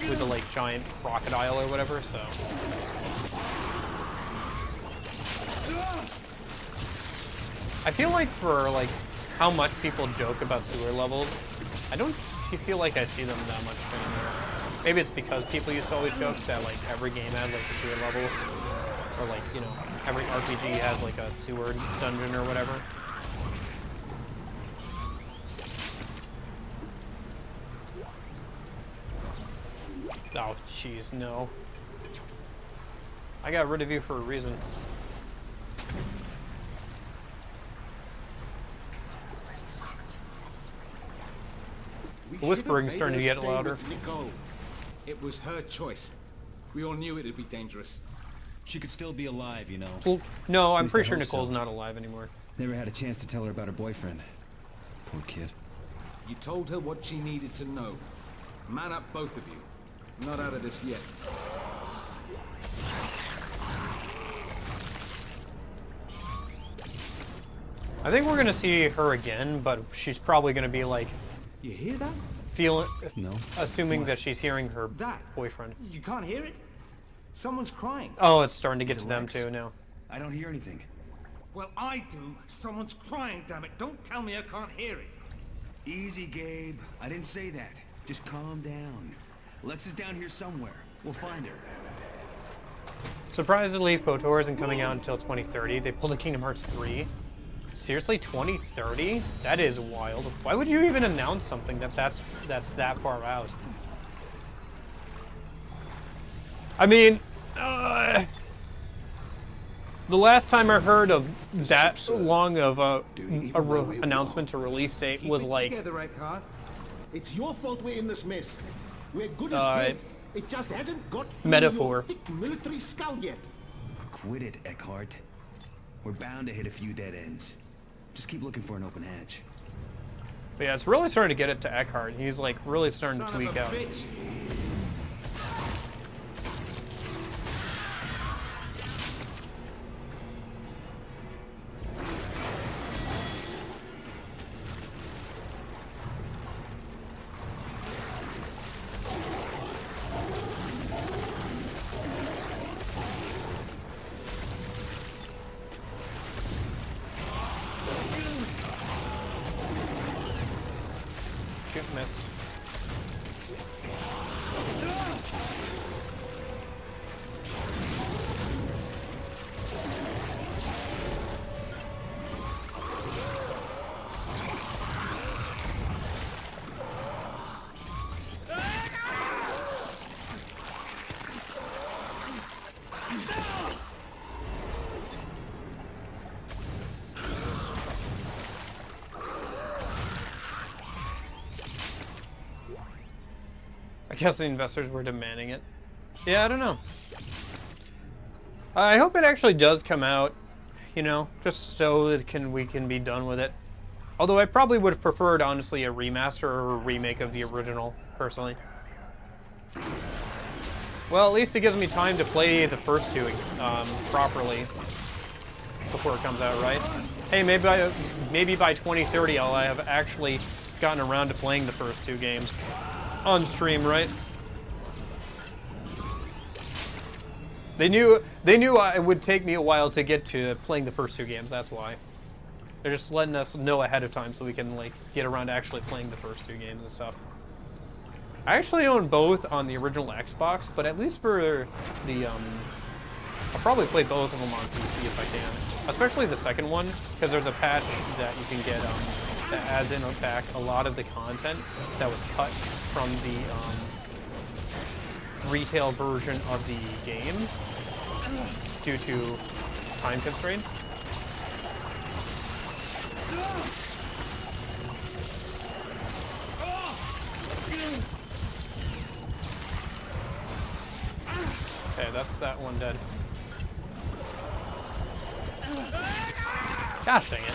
with the like giant crocodile or whatever, so... I feel like for like how much people joke about sewer levels, I don't feel like I see them that much anymore. Maybe it's because people used to always joke that like every game had like a sewer level, or like, you know, every RPG has like a sewer dungeon or whatever. Oh, jeez, no. I got rid of you for a reason. The whispering's starting to get louder. Nicole. It was her choice. We all knew it'd be dangerous. She could still be alive, you know. Well, no, I'm least pretty I sure hope Nicole's so. not alive anymore. Never had a chance to tell her about her boyfriend. Poor kid. You told her what she needed to know. Man up, both of you. Not out of this yet. I think we're gonna see her again, but she's probably gonna be like You hear that? feeling, No. assuming that she's hearing her That. boyfriend. You can't hear it? Someone's crying. Oh, it's starting to get It's to them Lex. too now. I don't hear anything. Well, I do. Someone's crying, damn it. Don't tell me I can't hear it. Easy, Gabe. I didn't say that. Just calm down. Lex is down here somewhere. We'll find her. Surprisingly, KOTOR isn't coming out until 2030. They pulled a Kingdom Hearts 3. Seriously, 2030? That is wild. Why would you even announce something that's that far out? I mean, the last time I heard of that long of a announcement to release date was like Together, Eckhart. It's your fault we're in this mess. We're good as dead. It just hasn't got metaphor. your thick military skull yet. Quit it, Eckhart. We're bound to hit a few dead ends. Just keep looking for an open hatch. But yeah, it's really starting to get it to Eckhart. He's like really starting to Son of tweak a out. bitch. Shoot, missed. I guess the investors were demanding it. Yeah, I don't know. I hope it actually does come out, you know, just so that we can be done with it. Although I probably would have preferred, honestly, a remaster or a remake of the original, personally. Well, at least it gives me time to play the first two properly before it comes out, right? Hey, maybe by 2030 I'll have actually gotten around to playing the first two games. On stream, right? They knew it would take me a while to get to playing the first two games, that's why. They're just letting us know ahead of time so we can like get around to actually playing the first two games and stuff. I actually own both on the original Xbox, but at least for the I'll probably play both of them on PC if I can. Especially the second one, because there's a patch that you can get that adds in back a lot of the content that was cut from the retail version of the game due to time constraints. Okay, that's that one dead. Gosh dang it.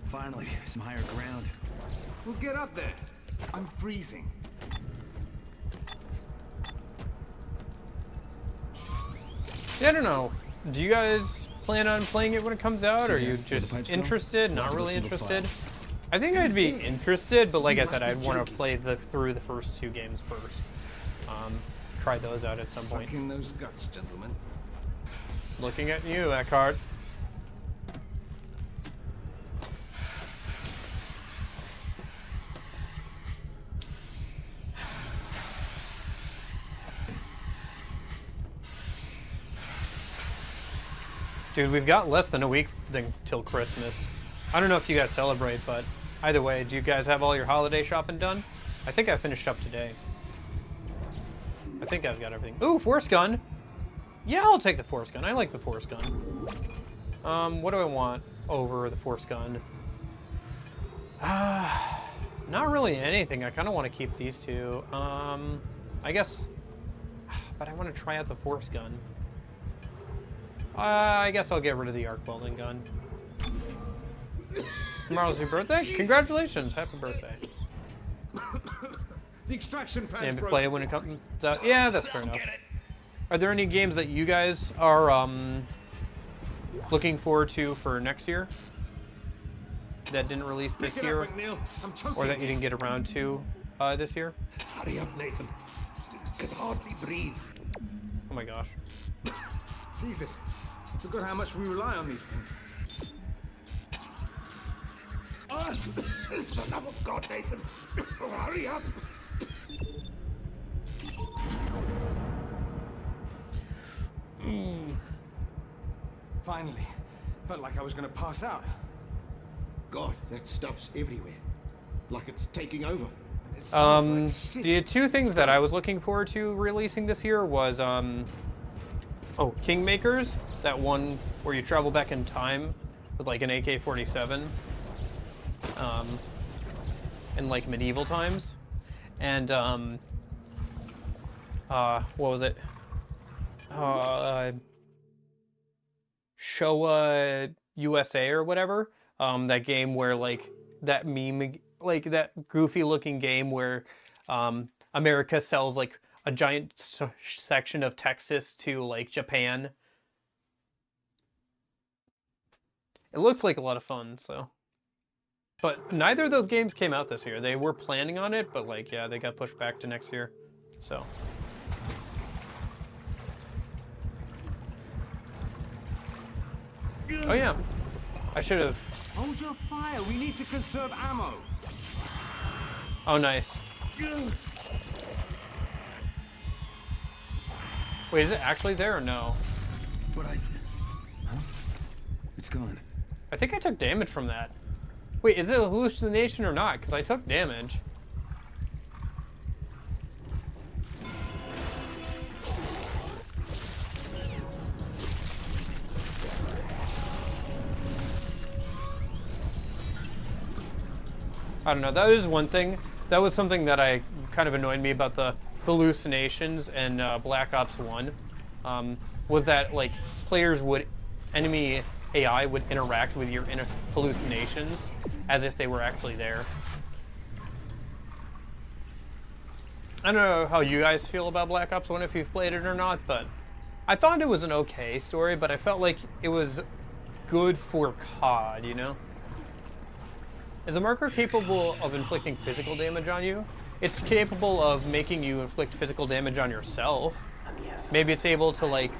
Finally, some higher ground. We'll get up there. I'm freezing. Yeah, I don't know. Do you guys plan on playing it when it comes out, See or are here, you where the just pipes go? interested, not Walk to the really single interested? file. I think I'd be interested, but like I said, must be I'd want to joking. play through the first two games first. Try those out at some point. Suck in those guts, gentlemen. Looking at you, Eckhart. Dude, we've got less than a week till Christmas. I don't know if you guys celebrate, but either way, do you guys have all your holiday shopping done? I think I finished up today. I think I've got everything. Ooh, Force Gun! Yeah, I'll take the Force Gun. I like the Force Gun. What do I want over the Force Gun? Not really anything. I kind of want to keep these two. I guess... But I want to try out the Force Gun. I guess I'll get rid of the arc welding gun. Tomorrow's your birthday? Congratulations! Happy birthday. The extraction fan's Yeah, play it when it comes out. Yeah, that's fair enough. Are there any games that you guys are looking forward to for next year that didn't release this year, or that you didn't get around to this year? Hurry up, Nathan. Can hardly breathe. Oh my gosh. Jesus. Forgot how much we rely on these things. For the love of God, Nathan. Hurry up. Finally. Felt like I was going to pass out. God, that stuff's everywhere. Like it's taking over. The two things that I was looking forward to releasing this year was, Kingmakers, that one where you travel back in time with like an AK-47, in like medieval times, and what was it? Showa USA or whatever. That game where like that meme, like that goofy looking game where America sells like a giant section of Texas to like Japan. It looks like a lot of fun, so. But neither of those games came out this year. They were planning on it, but like, yeah, they got pushed back to next year, so. Oh yeah, I should have. Hold your fire. We need to conserve ammo. Oh, nice. Wait, is it actually there or no? But huh? It's gone. I think I took damage from that. Wait, is it a hallucination or not? Because I took damage. I don't know, that is one thing. That was something that kind of annoyed me about the hallucinations in Black Ops 1. Was that like enemy AI would interact with your hallucinations as if they were actually there. I don't know how you guys feel about Black Ops 1 if you've played it or not, but I thought it was an okay story, but I felt like it was good for COD, you know? Is a marker capable of inflicting physical damage on you? It's capable of making you inflict physical damage on yourself. Maybe it's able to like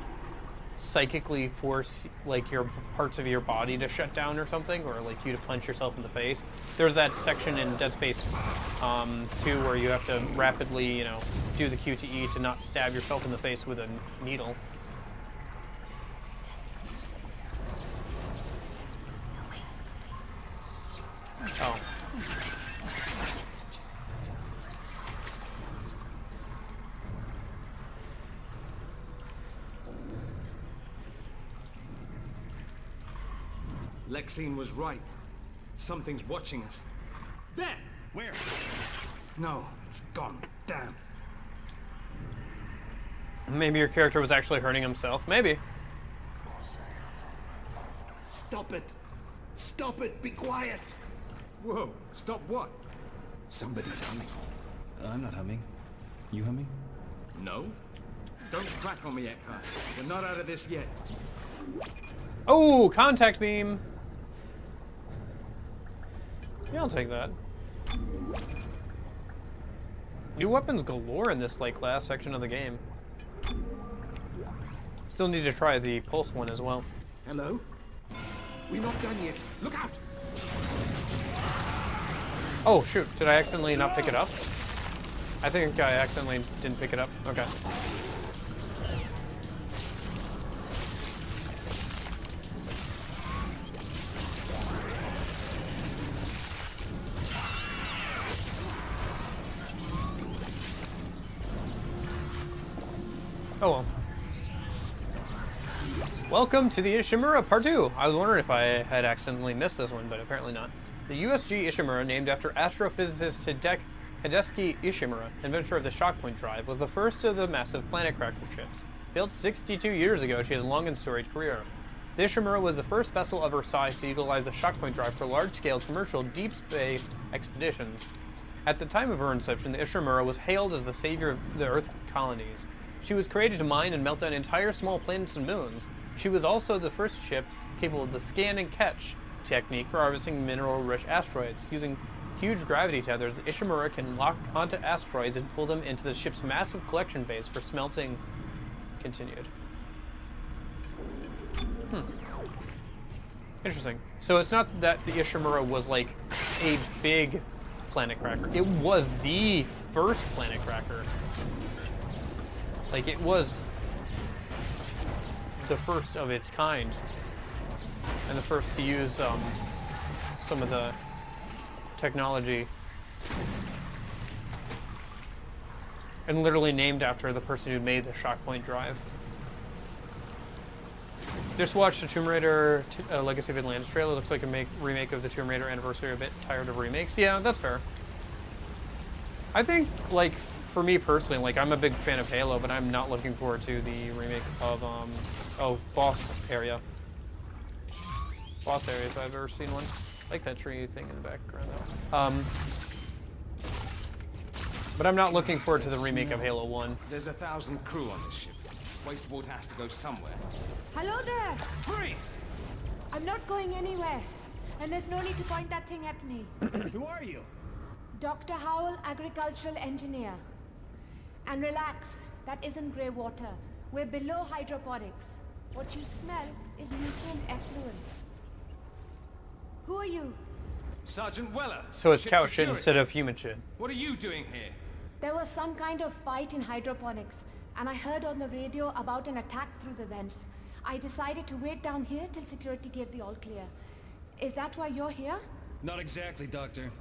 psychically force like your parts of your body to shut down or something, or like you to punch yourself in the face. There's that section in Dead Space 2 where you have to rapidly, you know, do the QTE to not stab yourself in the face with a needle. Oh. Lexine was right. Something's watching us. There! Where? No, it's gone. Damn. Maybe your character was actually hurting himself. Maybe. Stop it! Stop it! Be quiet! Whoa, stop what? Somebody's humming. I'm not humming. You humming? No. Don't crack on me, Eckhart. We're not out of this yet. Oh, contact beam. Yeah, I'll take that. New weapons galore in this like last section of the game. still need to try the pulse one as well. Hello? We're not done yet. Look out! Oh shoot, did I accidentally not pick it up? I think I accidentally didn't pick it up. Okay. Oh well. Welcome to the Ishimura Part 2. I was wondering if I had accidentally missed this one, but apparently not. The USG Ishimura, named after astrophysicist Hideki Ishimura, inventor of the Shockpoint drive, was the first of the massive planet cracker ships. Built 62 years ago, she has a long and storied career. The Ishimura was the first vessel of her size to utilize the Shockpoint drive for large-scale commercial deep space expeditions. At the time of her inception, the Ishimura was hailed as the savior of the Earth colonies. She was created to mine and melt down entire small planets and moons. She was also the first ship capable of the scan and catch technique for harvesting mineral-rich asteroids. Using huge gravity tethers, the Ishimura can lock onto asteroids and pull them into the ship's massive collection base for smelting. Continued. Interesting. So it's not that the Ishimura was like a big planet cracker. It was the first planet cracker. Like, it was the first of its kind, and the first to use some of the technology, and literally named after the person who made the Shockpoint drive. Just watched the Tomb Raider Legacy of Atlantis trailer. It looks like a remake of the Tomb Raider Anniversary. A bit tired of remakes. Yeah, that's fair. I think, like, for me personally, like, I'm a big fan of Halo, but I'm not looking forward to the remake of, Boss Area. Boss Area, if I've ever seen one. I like that tree thing in the background, though. But I'm not looking forward to the remake of Halo 1. There's 1,000 crew on this ship. Wastewater has to go somewhere. Hello there! Freeze! I'm not going anywhere. And there's no need to point that thing at me. Who are you? Dr. Howell, agricultural engineer. And relax, that isn't grey water. We're below hydroponics. What you smell is nutrient effluence. Who are you? Sergeant Weller. So it's ship cow shit security. instead of human shit. What are you doing here? There was some kind of fight in hydroponics, and I heard on the radio about an attack through the vents. I decided to wait down here till security gave the all clear. Is that why you're here? Not exactly, Doctor.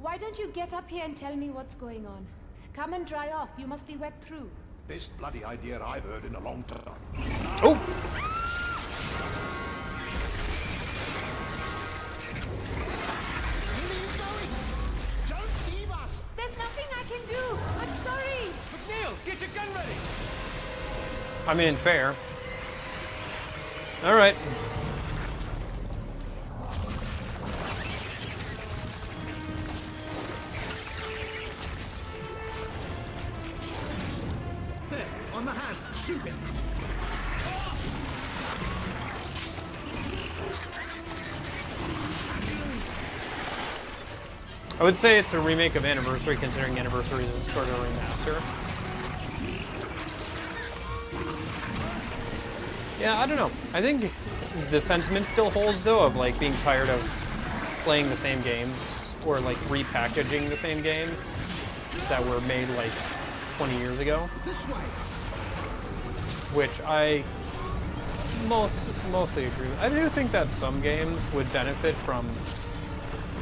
Why don't you get up here and tell me what's going on? Come and dry off. You must be wet through. Best bloody idea I've heard in a long time. Oh! Don't leave us! There's nothing I can do. I'm sorry. McNeil, get your gun ready! I mean, fair. Alright. There, on the hand. Shoot him. I would say it's a remake of Anniversary, considering Anniversary is sort of a remaster. Yeah, I don't know. I think the sentiment still holds, though, of, like, being tired of playing the same games, or, like, repackaging the same games that were made, like, 20 years ago. This way. Which I mostly agree with. I do think that some games would benefit from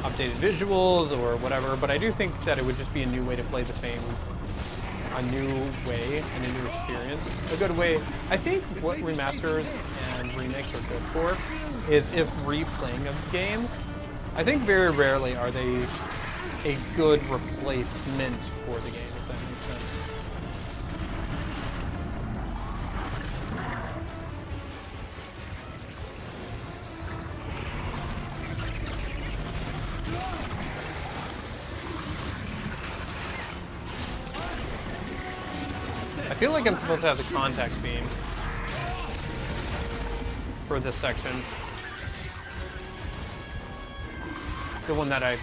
updated visuals or whatever, but I do think that it would just be a new way to play the same, a new way and a new experience. A good way. I think what remasters and remakes are good for is if replaying a game. I think very rarely are they a good replacement for the game, if that makes sense. I feel like I'm supposed to have the contact beam for this section. The one that I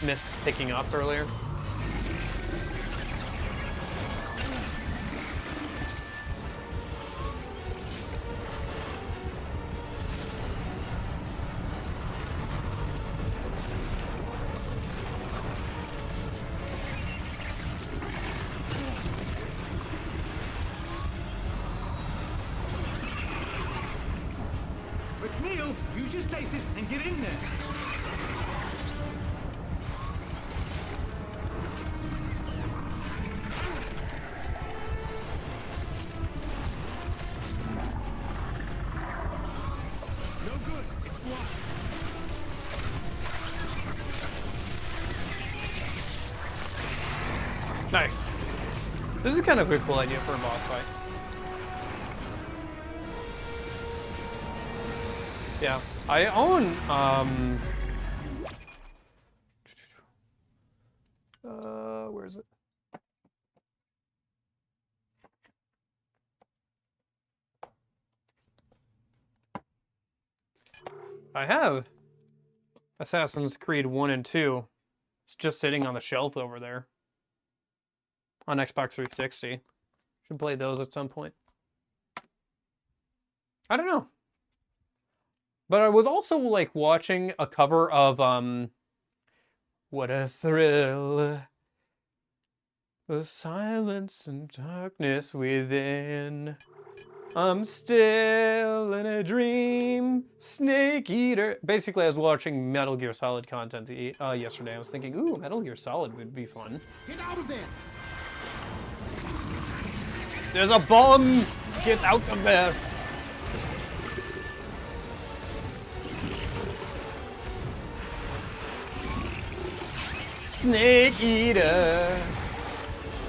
missed picking up earlier. Use your stasis and get in there. No good. It's blocked. Nice. This is kind of a cool idea for a boss fight. Yeah, I own, where is it? I have Assassin's Creed 1 and 2. It's just sitting on the shelf over there. On Xbox 360. Should play those at some point. I don't know. But I was also like watching a cover of What a Thrill. The silence and darkness within. I'm still in a dream. Snake Eater. Basically, I was watching Metal Gear Solid content yesterday. I was thinking, ooh, Metal Gear Solid would be fun. Get out of there! There's a bomb! Get out of there! Snake Eater,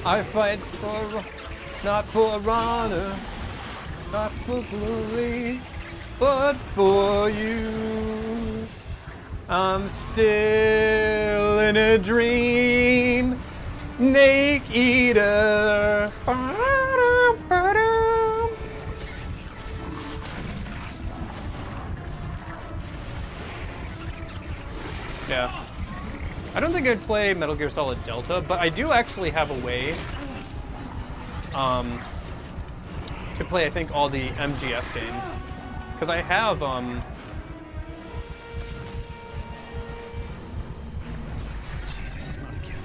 I fight for, not for honor, not for glory, but for you. I'm still in a dream, Snake Eater. Yeah. I don't think I'd play Metal Gear Solid Delta, but I do actually have a way to play, I think, all the MGS games. Because I have, Jesus, not again.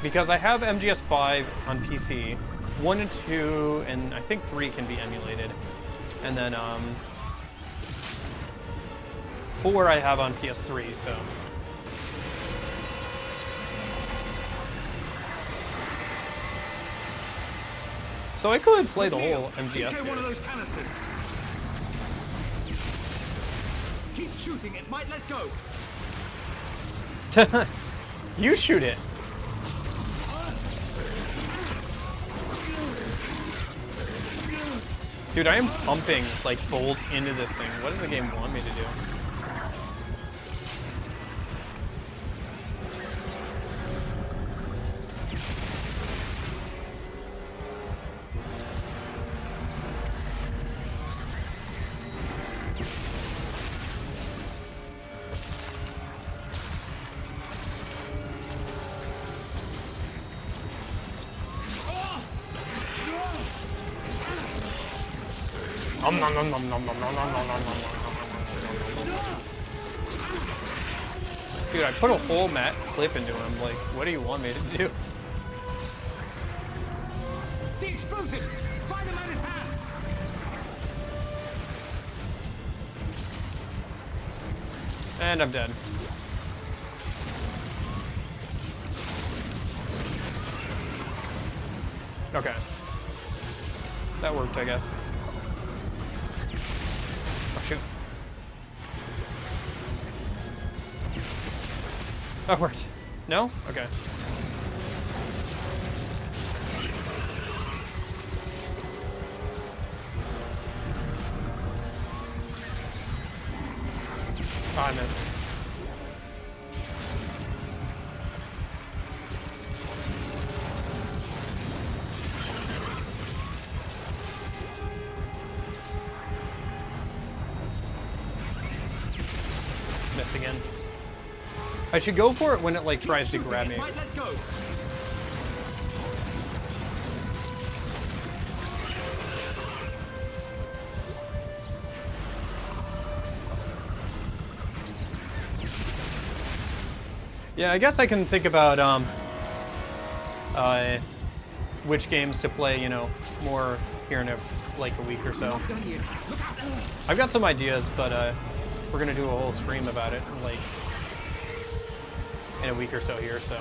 because I have MGS5 on PC, 1 and 2, and I think 3 can be emulated. And then 4 I have on PS3, so. So I could play the whole MGS Take one of series. those canisters. Keep shooting, it might let go. You shoot it. Dude, I am pumping like bolts into this thing. What does the game want me to do? Dude, I put a whole mat clip into him. Like, what do you want me to do? The explosives! Find him at his hand! And I'm dead. Okay. That worked, I guess. Oh, shoot. That worked. No? Okay. Oh, I missed. Miss again. I should go for it when it like tries to grab me. Might let go. Yeah, I guess I can think about which games to play, you know, more here in like a week or so. I've got some ideas, but we're gonna do a whole stream about it, like in a week or so here. So.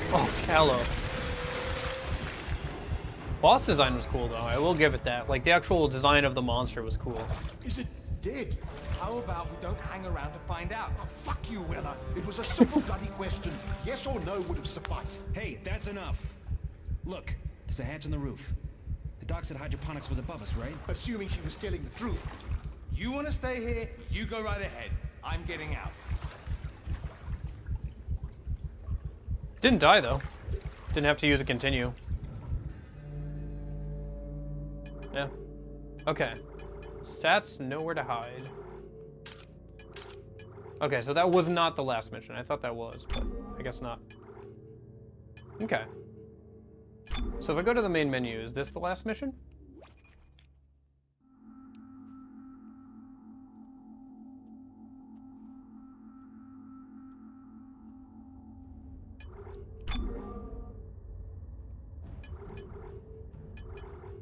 Oh, Callow. Boss design was cool, though. I will give it that. Like, the actual design of the monster was cool. Is it dead? How about we don't hang around to find out? Oh, fuck you, Weller. It was a simple bloody question. Yes or no would have sufficed. Hey, that's enough. Look, there's a hatch on the roof. The doc said hydroponics was above us, right? Assuming she was telling the truth. You want to stay here? You go right ahead. I'm getting out. Didn't die, though. Didn't have to use a continue. Yeah. Okay. Stats, nowhere to hide. Okay, so that was not the last mission. I thought that was, but I guess not. Okay. So if I go to the main menu, is this the last mission?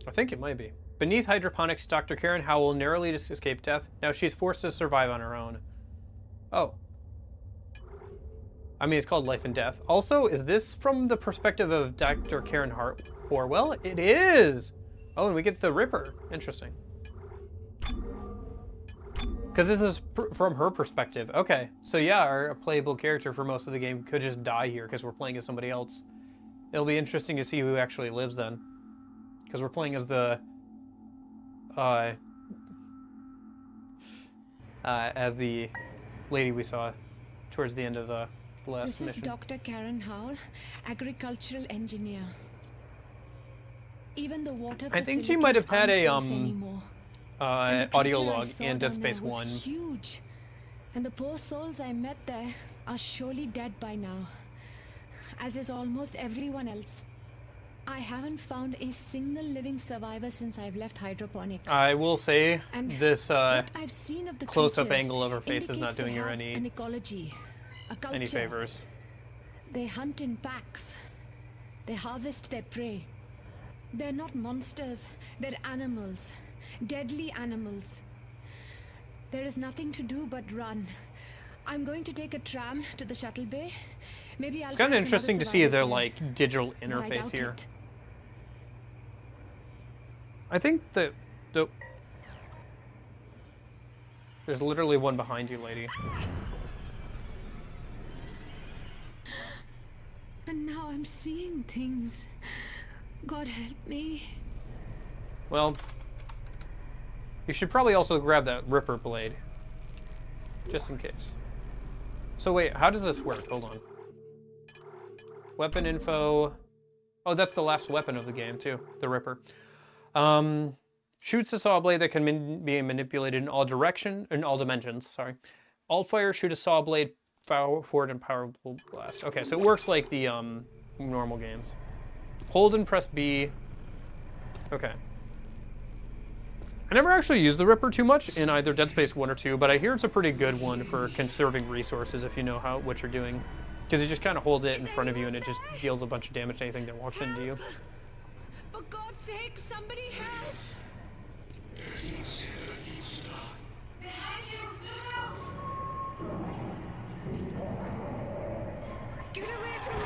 I think it might be. Beneath hydroponics, Dr. Karen Howell narrowly escaped death. Now she's forced to survive on her own. Oh. I mean, it's called Life and Death. Also, is this from the perspective of Dr. Karen Horwell? It is! Oh, and we get the Ripper. Interesting. Because this is from her perspective. Okay. So yeah, our playable character for most of the game could just die here because we're playing as somebody else. It'll be interesting to see who actually lives then. Because we're playing as the lady we saw towards the end of the last mission. This is Dr. Karen Howell, agricultural engineer. Even the water I think she might have had a audio creature I log saw in Dead down there Space was 1. Huge. And the poor souls I met there are surely dead by now. As is almost everyone else. I haven't found a single living survivor since I've left hydroponics. I will say And this what I've seen of the close-up creatures angle of her face is not indicates they doing her have any an ecology, a culture. favors. They hunt in packs. They harvest their prey. They're not monsters. They're animals. Deadly animals. There is nothing to do but run. I'm going to take a tram to the shuttle bay. Maybe I'll It's kind of find some interesting other to see survivors their there. like digital But I interface doubt here. it. I think that there's literally one behind you, lady. And now I'm seeing things. God help me. Well, you should probably also grab that Ripper blade, just in case. So wait, how does this work? Hold on. Weapon info. Oh, that's the last weapon of the game too, the Ripper. Shoots a saw blade that can be manipulated in all dimensions. Sorry. Alt fire, shoot a saw blade forward and powerful blast. Okay, so it works like the normal games. Hold and press B. Okay. I never actually used the Ripper too much in either Dead Space 1 or 2, but I hear it's a pretty good one for conserving resources if you know what you're doing. Because you just kind of hold it in front of you and it just deals a bunch of damage to anything that walks into you. For God's sake, somebody help! Behind you! Look out! Get away from me!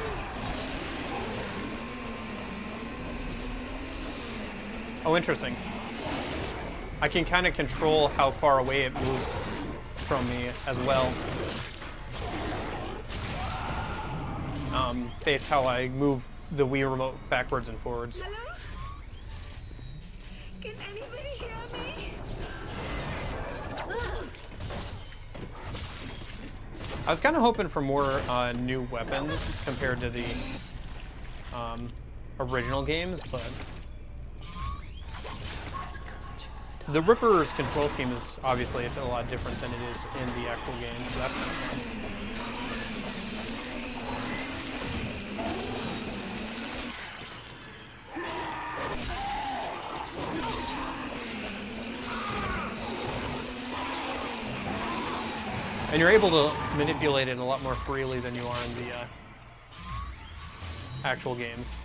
Oh, interesting. I can kind of control how far away it moves from me as well. Based how I move the Wii remote backwards and forwards. Hello? Can anybody hear me? I was kind of hoping for more new weapons compared to the original games, but the Ripper's control scheme is obviously a lot different than it is in the actual game, so that's kind of fun. And you're able to manipulate it a lot more freely than you are in the actual games.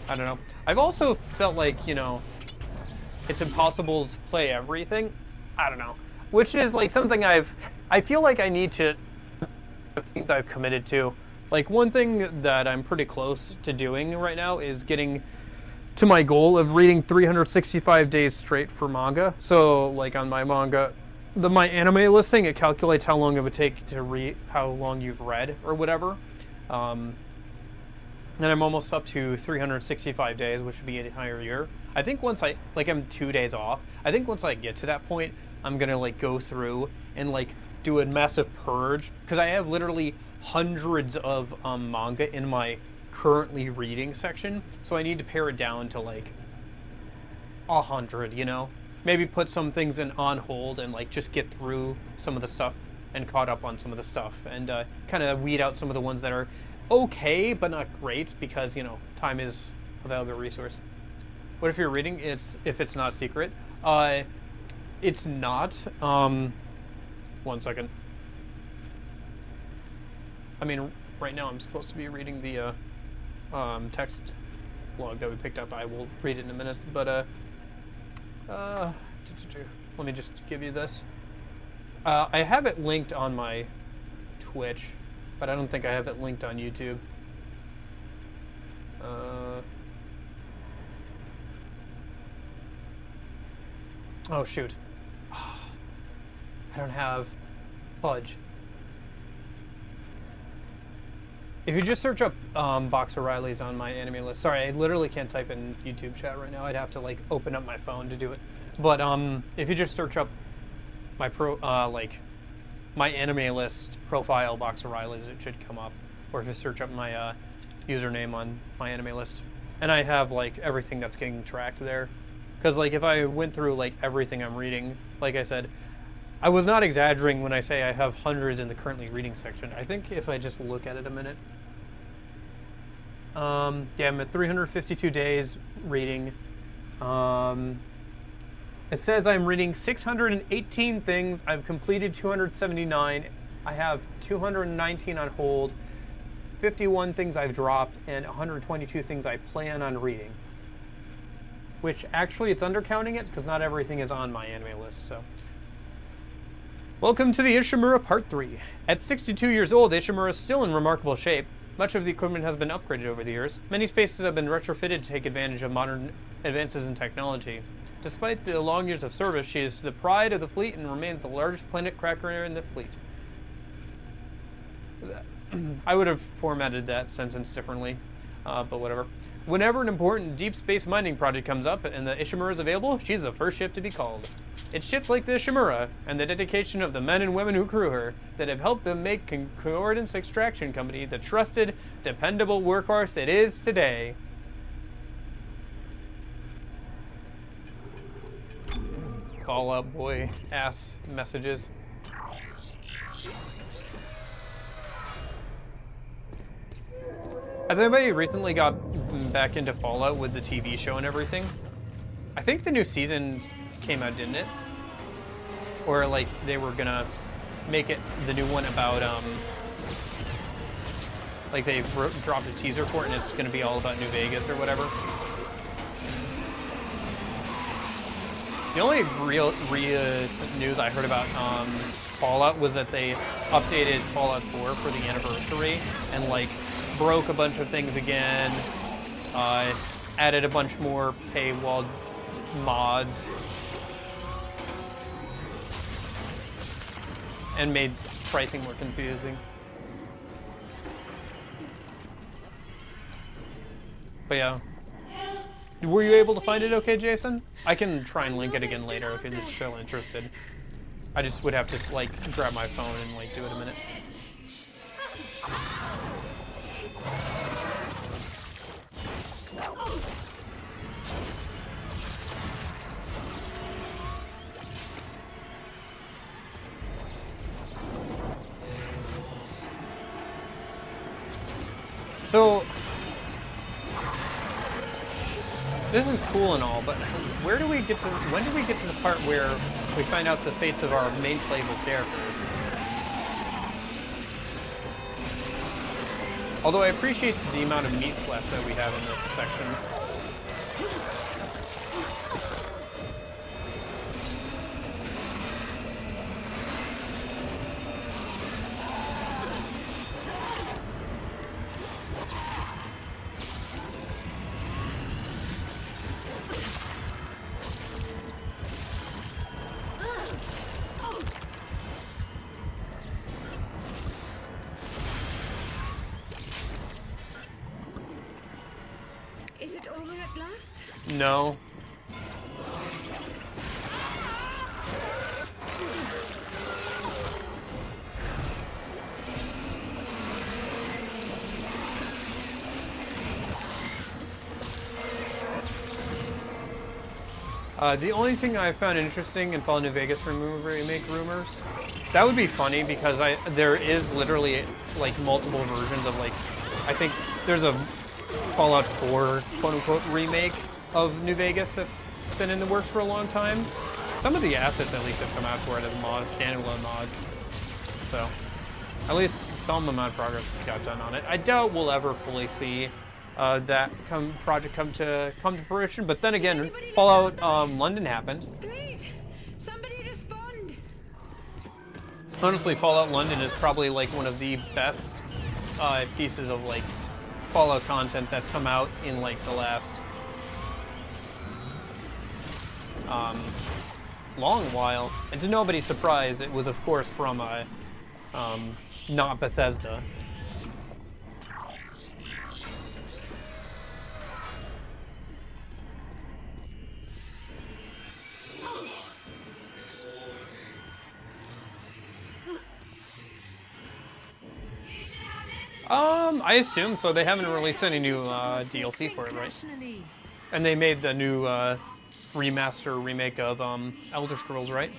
I don't know. I've also felt like, you know, it's impossible to play everything. I don't know. Which is like something I feel like I need to think that I've committed to. Like one thing that I'm pretty close to doing right now is getting to my goal of reading 365 days straight for manga. So like on my manga, my anime listing, it calculates how long it would take to read, how long you've read or whatever. And I'm almost up to 365 days, which would be an entire year. I think once I'm 2 days off. I think once I get to that point, I'm gonna like go through and like do a massive purge, because I have literally hundreds of manga in my currently reading section, so I need to pare it down to like 100, you know? Maybe put some things on hold and like just get through some of the stuff and caught up on some of the stuff, and kind of weed out some of the ones that are okay but not great, because, you know, time is a valuable resource. What if you're reading if it's not secret? It's not. 1 second. I mean, right now I'm supposed to be reading the text log that we picked up. I will read it in a minute, but let me just give you this. I have it linked on my Twitch, but I don't think I have it linked on YouTube. Oh shoot. I don't have fudge. If you just search up Box O'Reilly's on my anime list. Sorry, I literally can't type in YouTube chat right now. I'd have to like open up my phone to do it. But if you just search up my my anime list profile, Box O'Reilly's, it should come up. Or if you search up my username on my anime list. And I have like everything that's getting tracked there. Because like if I went through like everything I'm reading, like I said, I was not exaggerating when I say I have hundreds in the currently reading section. I think if I just look at it a minute. Yeah, I'm at 352 days reading. It says I'm reading 618 things. I've completed 279. I have 219 on hold, 51 things I've dropped, and 122 things I plan on reading. Which actually it's undercounting it, because not everything is on my anime list, so. Welcome to the Ishimura Part 3. At 62 years old, Ishimura is still in remarkable shape. Much of the equipment has been upgraded over the years. Many spaces have been retrofitted to take advantage of modern advances in technology. Despite the long years of service, she is the pride of the fleet and remains the largest planet cracker in the fleet. I would have formatted that sentence differently, but whatever. Whenever an important deep space mining project comes up and the Ishimura is available, she's the first ship to be called. It's ships like the Ishimura and the dedication of the men and women who crew her that have helped them make Concordance Extraction Company the trusted, dependable workhorse it is today. Call Out Boy ass messages. Has anybody recently got back into Fallout with the TV show and everything? I think the new season came out, didn't it? Or like they were gonna make it the new one about like they dropped a teaser for it and it's gonna be all about New Vegas or whatever. The only real news I heard about Fallout was that they updated Fallout 4 for the anniversary and like broke a bunch of things again, added a bunch more paywalled mods, and made pricing more confusing. But yeah. Were you able to find it okay, Jason? I can try and link it again later if you're still interested. I just would have to like grab my phone and like do it a minute. So, this is cool and all, but where do we get to, when do we get to the part where we find out the fates of our main playable characters? Although I appreciate the amount of meat flesh that we have in this section. Is it over at last? No. The only thing I found interesting in Fallout New Vegas remake rumors, that would be funny because there is literally like multiple versions of like, I think there's a Fallout 4 quote-unquote remake of New Vegas that's been in the works for a long time. Some of the assets at least have come out for it as mods, standalone mods. So at least some amount of progress got done on it. I doubt we'll ever fully see that project come to fruition. But then again, Fallout London happened. Please, somebody respond. Honestly, Fallout London is probably like one of the best pieces of like Fallout content that's come out in like the last long while. And to nobody's surprise, it was of course from not Bethesda. I assume so. They haven't released any new DLC for it, right? And they made the new remaster remake of Elder Scrolls, right?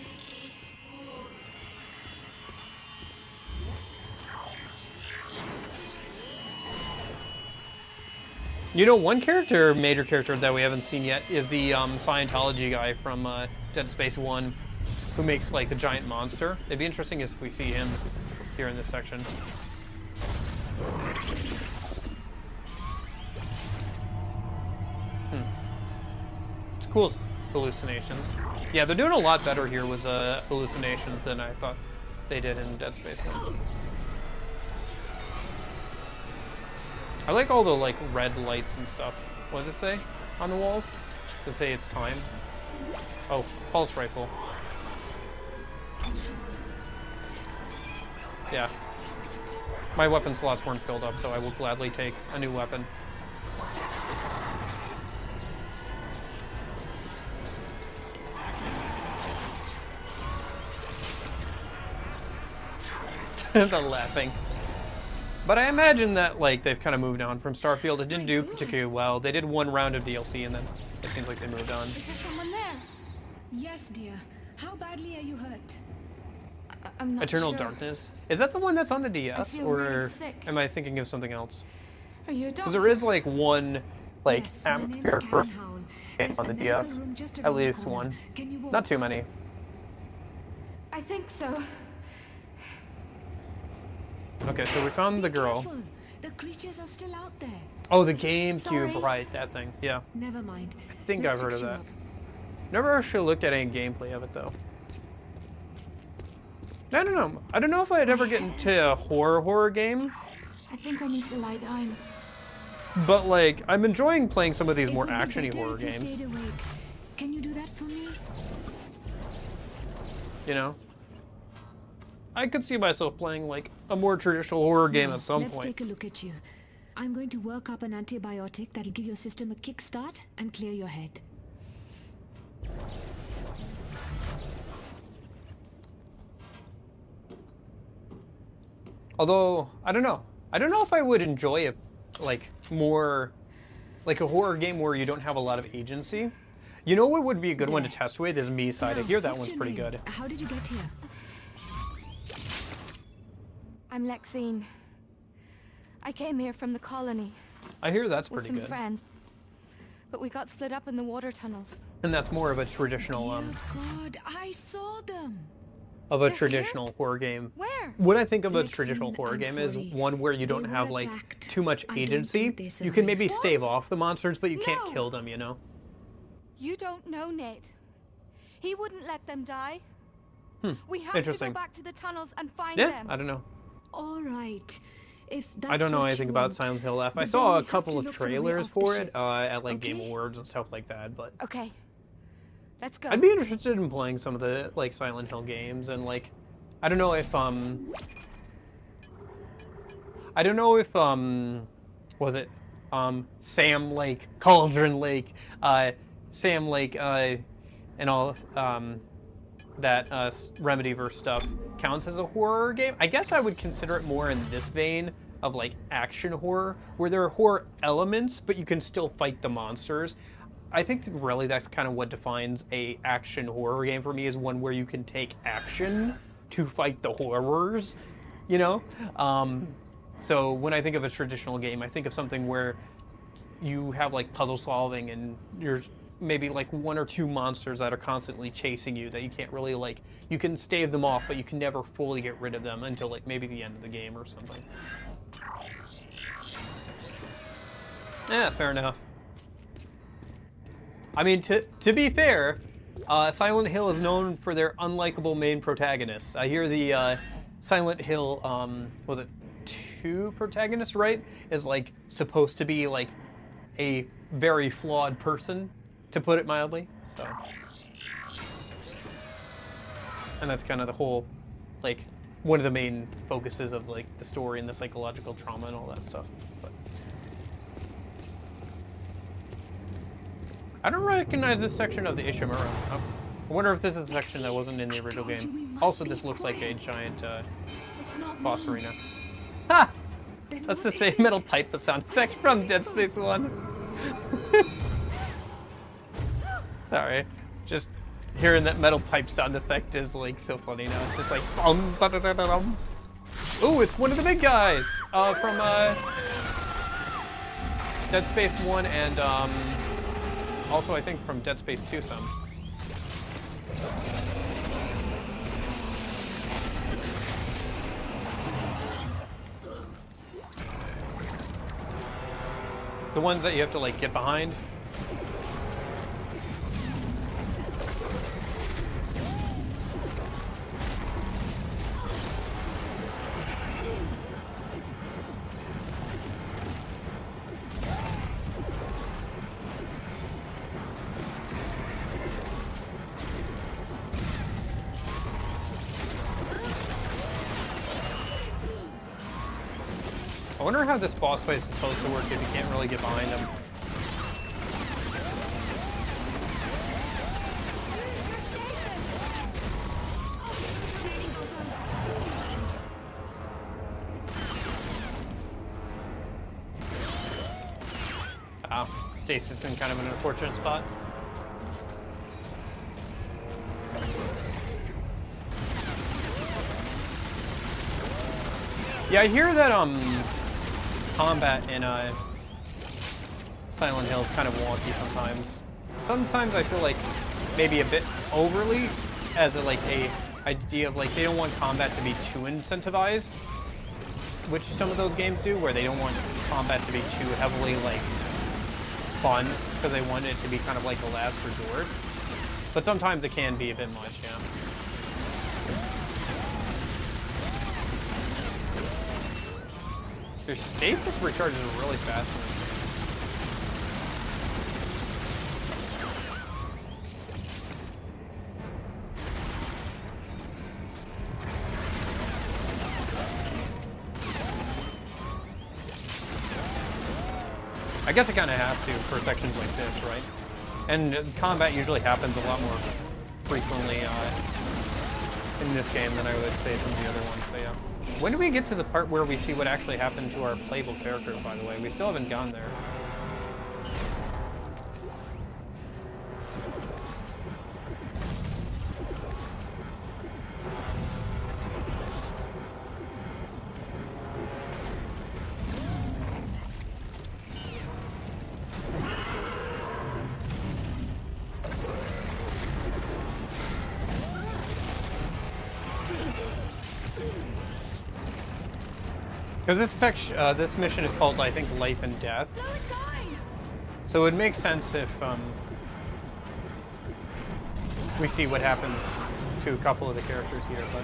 You know, one major character that we haven't seen yet is the Scientology guy from Dead Space 1, who makes like the giant monster. It'd be interesting if we see him here in this section. It's cool hallucinations. Yeah, they're doing a lot better here with hallucinations than I thought they did in Dead Space 1. I like all the like red lights and stuff. What does it say on the walls? Does it say it's time? Oh, pulse rifle. Yeah. My weapon slots weren't filled up, so I will gladly take a new weapon. The laughing. But I imagine that like they've kind of moved on from Starfield. It didn't do particularly well. They did one round of DLC and then it seems like they moved on. Is there someone there? Yes, dear. How badly are you hurt? I'm not Eternal sure. Darkness. Is that the one that's on the DS, feel or really sick. am I thinking of something else? Are you a Because doctor? there is like one like Yes, my name's atmosphere Karen for Howell. game There's on a the medical DS. room just At around the least corner. one. Can you walk? Not too many. I think so. Okay, so we found the girl. Careful. The creatures are still out there. Oh, the GameCube, Sorry. right? That thing. Yeah, Never mind. I think Let's I've heard fix of you that. up. Never actually looked at any gameplay of it though. I don't know. I don't know if I'd ever get into a horror game, I think I need to lie down. but like I'm enjoying playing some of these It more would be actiony better horror if you games. stayed awake. Can you do that for me? You know, I could see myself playing like a more traditional horror game Now, at some let's point. take a look at you. I'm going to work up an antibiotic that'll give your system a kickstart and clear your head. Although, I don't know. I don't know if I would enjoy it, like, more, like a horror game where you don't have a lot of agency. You know what would be a good one to test with is Me Side. I hear that one's pretty good. How did you get here? I'm Lexine. I came here from the colony I hear that's with pretty some good. friends, but we got split up in the water tunnels. And that's more of a traditional, Dear God, I saw them. of a They're traditional horror game. Where? What I think of a Listen, traditional horror I'm game is sorry. one where you don't They have were like attacked. too much I don't agency. think they You can maybe survived. stave off the monsters, but you No. can't kill them, you know? You don't know, Nate. He wouldn't let them die. Hmm. We have to go Interesting. back to the tunnels and find Yeah, them. I don't know. All right. If that's I don't know what anything you about want, Silent Hill F. I but saw then a we have couple to of look for a way trailers off the for it ship. at like Game Okay? Awards and stuff like that, but Okay. Let's go. I'd be interested in playing some of the like Silent Hill games and like I don't know if was it Sam Lake, Cauldron Lake, Sam Lake and all that Remedyverse stuff counts as a horror game. I guess I would consider it more in this vein of like action horror, where there are horror elements, but you can still fight the monsters. I think really that's kind of what defines a action horror game for me, is one where you can take action to fight the horrors, you know? So when I think of a traditional game, I think of something where you have like puzzle solving and you're maybe like one or two monsters that are constantly chasing you that you can't really like, you can stave them off, but you can never fully get rid of them until like maybe the end of the game or something. Yeah, fair enough. I mean, to be fair, Silent Hill is known for their unlikable main protagonists. I hear the Silent Hill, was it 2 protagonist, right? Is like supposed to be like a very flawed person, to put it mildly. So, and that's kind of the whole, like, one of the main focuses of like the story and the psychological trauma and all that stuff. But I don't recognize this section of the Ishimura. Oh, I wonder if this is a section that wasn't in the original game. Also, this looks like a giant boss arena. Ha! That's the same metal pipe sound effect from Dead Space 1. Sorry, just hearing that metal pipe sound effect is like so funny now. It's just like bum. Ooh, it's one of the big guys from Dead Space 1 and also I think from Dead Space 2 some. The ones that you have to like get behind. I wonder how this boss fight is supposed to work if you can't really get behind him. Stasis in kind of an unfortunate spot. Yeah, I hear that combat in Silent Hill is kind of wonky sometimes. Sometimes I feel like maybe a bit overly, as a idea of like they don't want combat to be too incentivized, which some of those games do, where they don't want combat to be too heavily like fun because they want it to be kind of like a last resort. But sometimes it can be a bit much, yeah. Their stasis recharges really fast in this game. I guess it kind of has to for sections like this, right? And combat usually happens a lot more frequently in this game than I would say some of the other ones, but yeah. When do we get to the part where we see what actually happened to our playable character, by the way? We still haven't gone there. Because this mission is called, I think, Life and Death. So it would make sense if we see what happens to a couple of the characters here, but...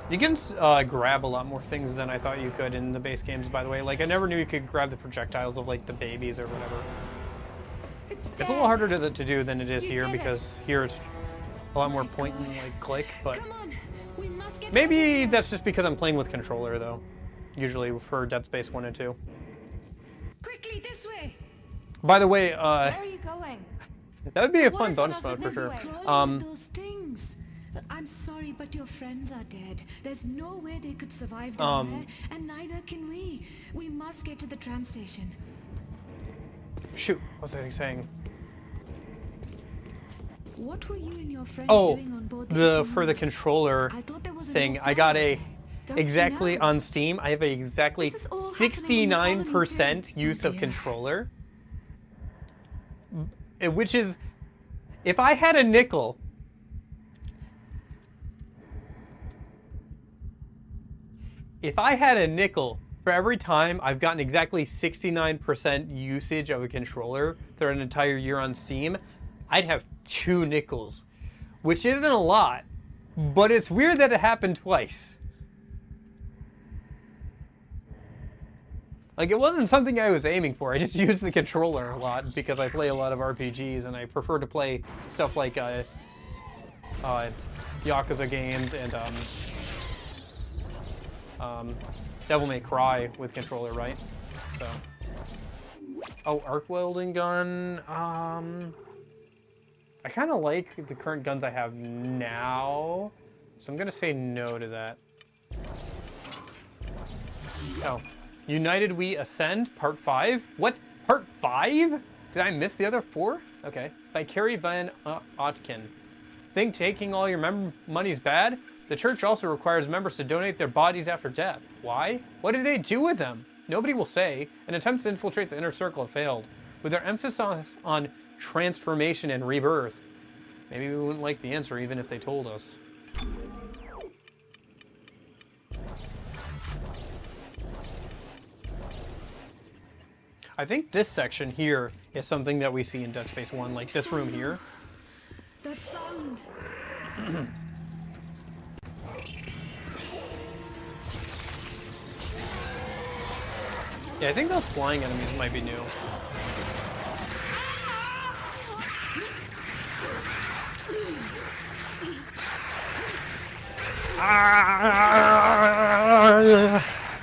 You can grab a lot more things than I thought you could in the base games, by the way. Like, I never knew you could grab the projectiles of, like, the babies or whatever. It's a little harder to do than it is here, because here it's a lot more point and, like, click, but... Maybe that's just because I'm playing with controller, though. Usually for Dead Space 1 and 2. Quickly, this way. By the way, Where are you going? that would be a fun bonus mode for sure. Those things. I'm sorry, but your friends are dead. There's no way they could survive down there, and neither can we. We must get to the tram station. Shoot, what was I saying? What were you and your friends Oh, doing on board for the controller thing, I got a exactly on Steam. I have a exactly 69% use of controller, which is, if I had a nickel. If I had a nickel for every time I've gotten exactly 69% usage of a controller through an entire year on Steam, I'd have 2 nickels, which isn't a lot, but it's weird that it happened twice. Like, it wasn't something I was aiming for. I just use the controller a lot because I play a lot of RPGs and I prefer to play stuff like Yakuza games and Devil May Cry with controller, right? So. Oh, arc welding gun. I kind of like the current guns I have now, so I'm gonna say no to that. Oh, United We Ascend, Part 5? What? Part 5? Did I miss the other 4? Okay. By Carrie Van Otkin. Think taking all your money's bad? The church also requires members to donate their bodies after death. Why? What did they do with them? Nobody will say. And attempts to infiltrate the inner circle have failed. With their emphasis on transformation and rebirth, maybe we wouldn't like the answer even if they told us. I think this section here is something that we see in Dead Space 1, like this room here. That sound. Yeah, I think those flying enemies might be new.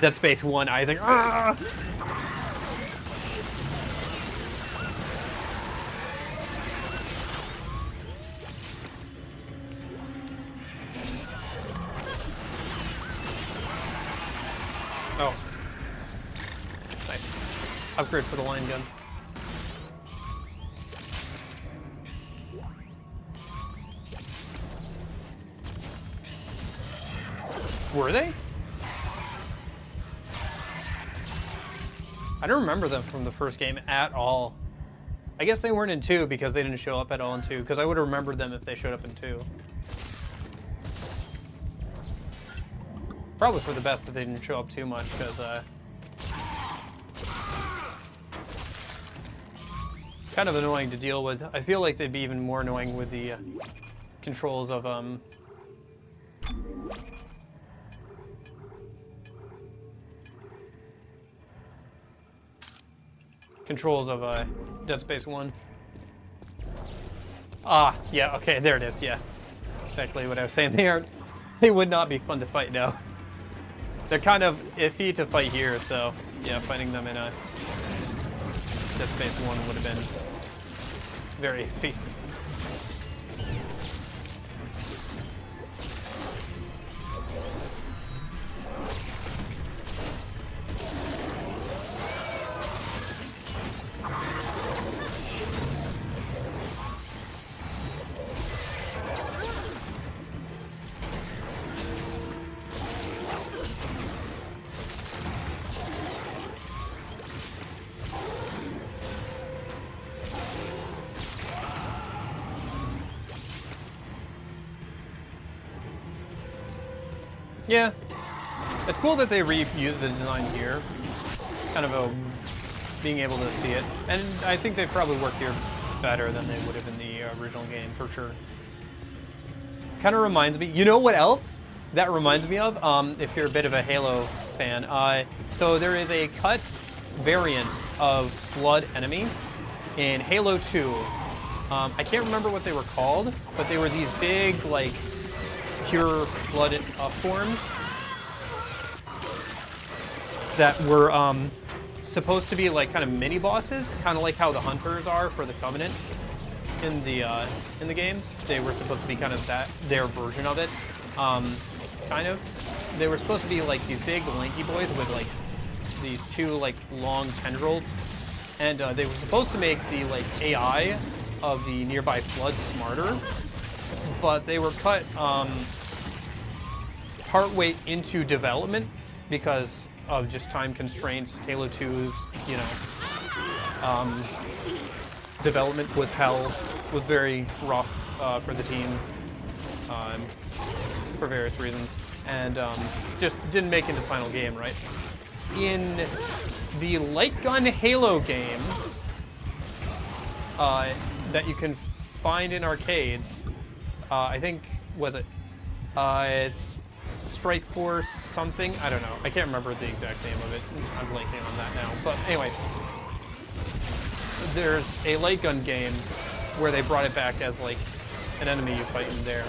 Dead Space 1, I think. Oh. Nice. Upgrade for the line gun. Were they? I don't remember them from the first game at all. I guess they weren't in 2 because they didn't show up at all in 2, because I would have remembered them if they showed up in 2. Probably for the best that they didn't show up too much, because kind of annoying to deal with. I feel like they'd be even more annoying with the controls of Dead Space 1. Ah, yeah, okay, there it is, yeah. Exactly what I was saying. They would not be fun to fight now. They're kind of iffy to fight here, so yeah, fighting them in a Dead Space 1 would have been very iffy. Yeah, it's cool that they reused the design here, kind of being able to see it, and I think they probably work here better than they would have in the original game, for sure. Kind of reminds me, you know what else that reminds me of, if you're a bit of a Halo fan, so there is a cut variant of Flood enemy in Halo 2. I can't remember what they were called, but they were these big, like, pure flooded forms that were supposed to be like kind of mini bosses, kind of like how the hunters are for the Covenant in the games. They were supposed to be kind of their version of it, kind of. They were supposed to be like these big lanky boys with like these two like long tendrils, and they were supposed to make the like AI of the nearby flood smarter, but they were cut partway into development because of just time constraints. Halo 2's, you know, development was hell, was very rough for the team for various reasons, and just didn't make it into the final game, right? In the light gun Halo game that you can find in arcades, I think, was it Strike Force something? I don't know. I can't remember the exact name of it. I'm blanking on that now. But anyway, there's a light gun game where they brought it back as like an enemy you fight in there.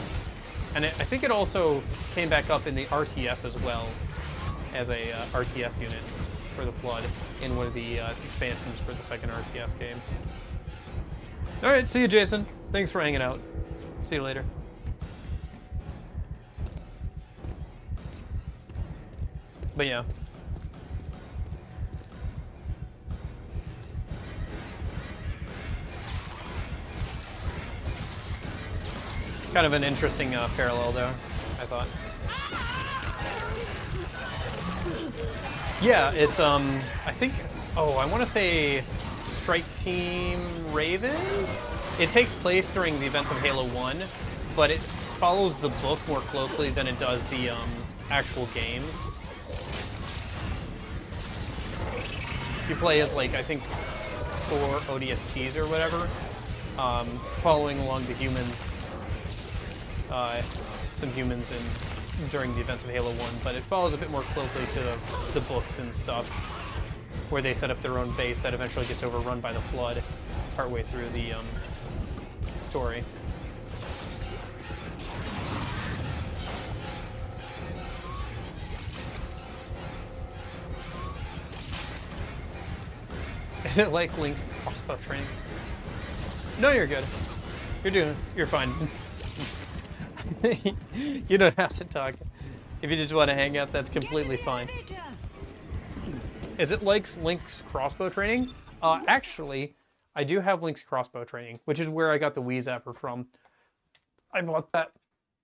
And I think it also came back up in the RTS as well as a RTS unit for the Flood in one of the expansions for the second RTS game. All right, see you, Jason. Thanks for hanging out. See you later. But yeah. Kind of an interesting parallel there, I thought. Yeah, it's, I think, oh, I want to say Strike Team Raven? It takes place during the events of Halo 1, but it follows the book more closely than it does the actual games. You play as, like, I think 4 ODSTs or whatever, following along the humans, some humans during the events of Halo 1, but it follows a bit more closely to the books and stuff, where they set up their own base that eventually gets overrun by the Flood partway through the story. Is it like Link's crossbow training? No, you're good. You're fine. You don't have to talk. If you just want to hang out, that's completely fine. Is it like Link's crossbow training? Actually, I do have Link's crossbow training, which is where I got the Wii Zapper from. I bought that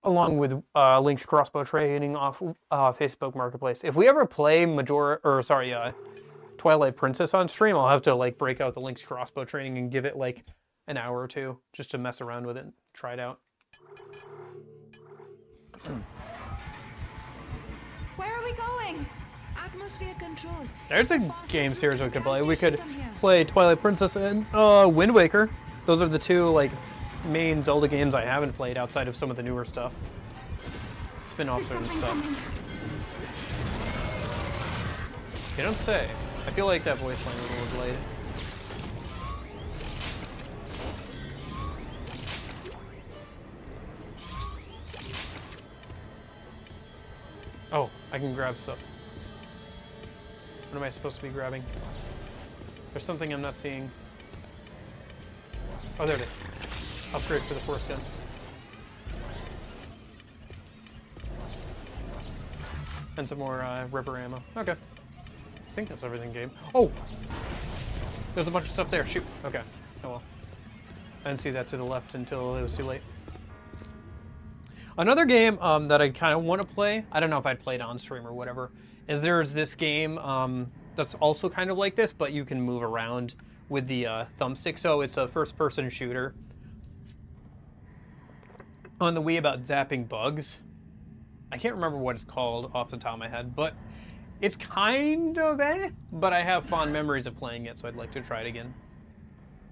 along with Link's crossbow training off Facebook Marketplace. If we ever play Twilight Princess on stream, I'll have to like break out the Link's crossbow training and give it like an hour or two just to mess around with it and try it out. Where are we going? Atmosphere control. There's a The fastest game route series to we the could play. tram We station could from here. play Twilight Princess and Wind Waker. Those are the two like main Zelda games I haven't played outside of some of the newer stuff. Spin-offs and Something stuff. coming. You don't say. I feel like that voice line was a little delayed. Oh, I can grab stuff. What am I supposed to be grabbing? There's something I'm not seeing. Oh, there it is. Upgrade for the force gun. And some more rubber ammo. Okay. I think that's everything, game. Oh! There's a bunch of stuff there. Shoot. Okay. Oh well. I didn't see that to the left until it was too late. Another game that I kind of want to play, I don't know if I'd play it on stream or whatever, is there's this game that's also kind of like this, but you can move around with the thumbstick. So it's a first-person shooter on the Wii about zapping bugs. I can't remember what it's called off the top of my head, but it's kind of but I have fond memories of playing it, so I'd like to try it again.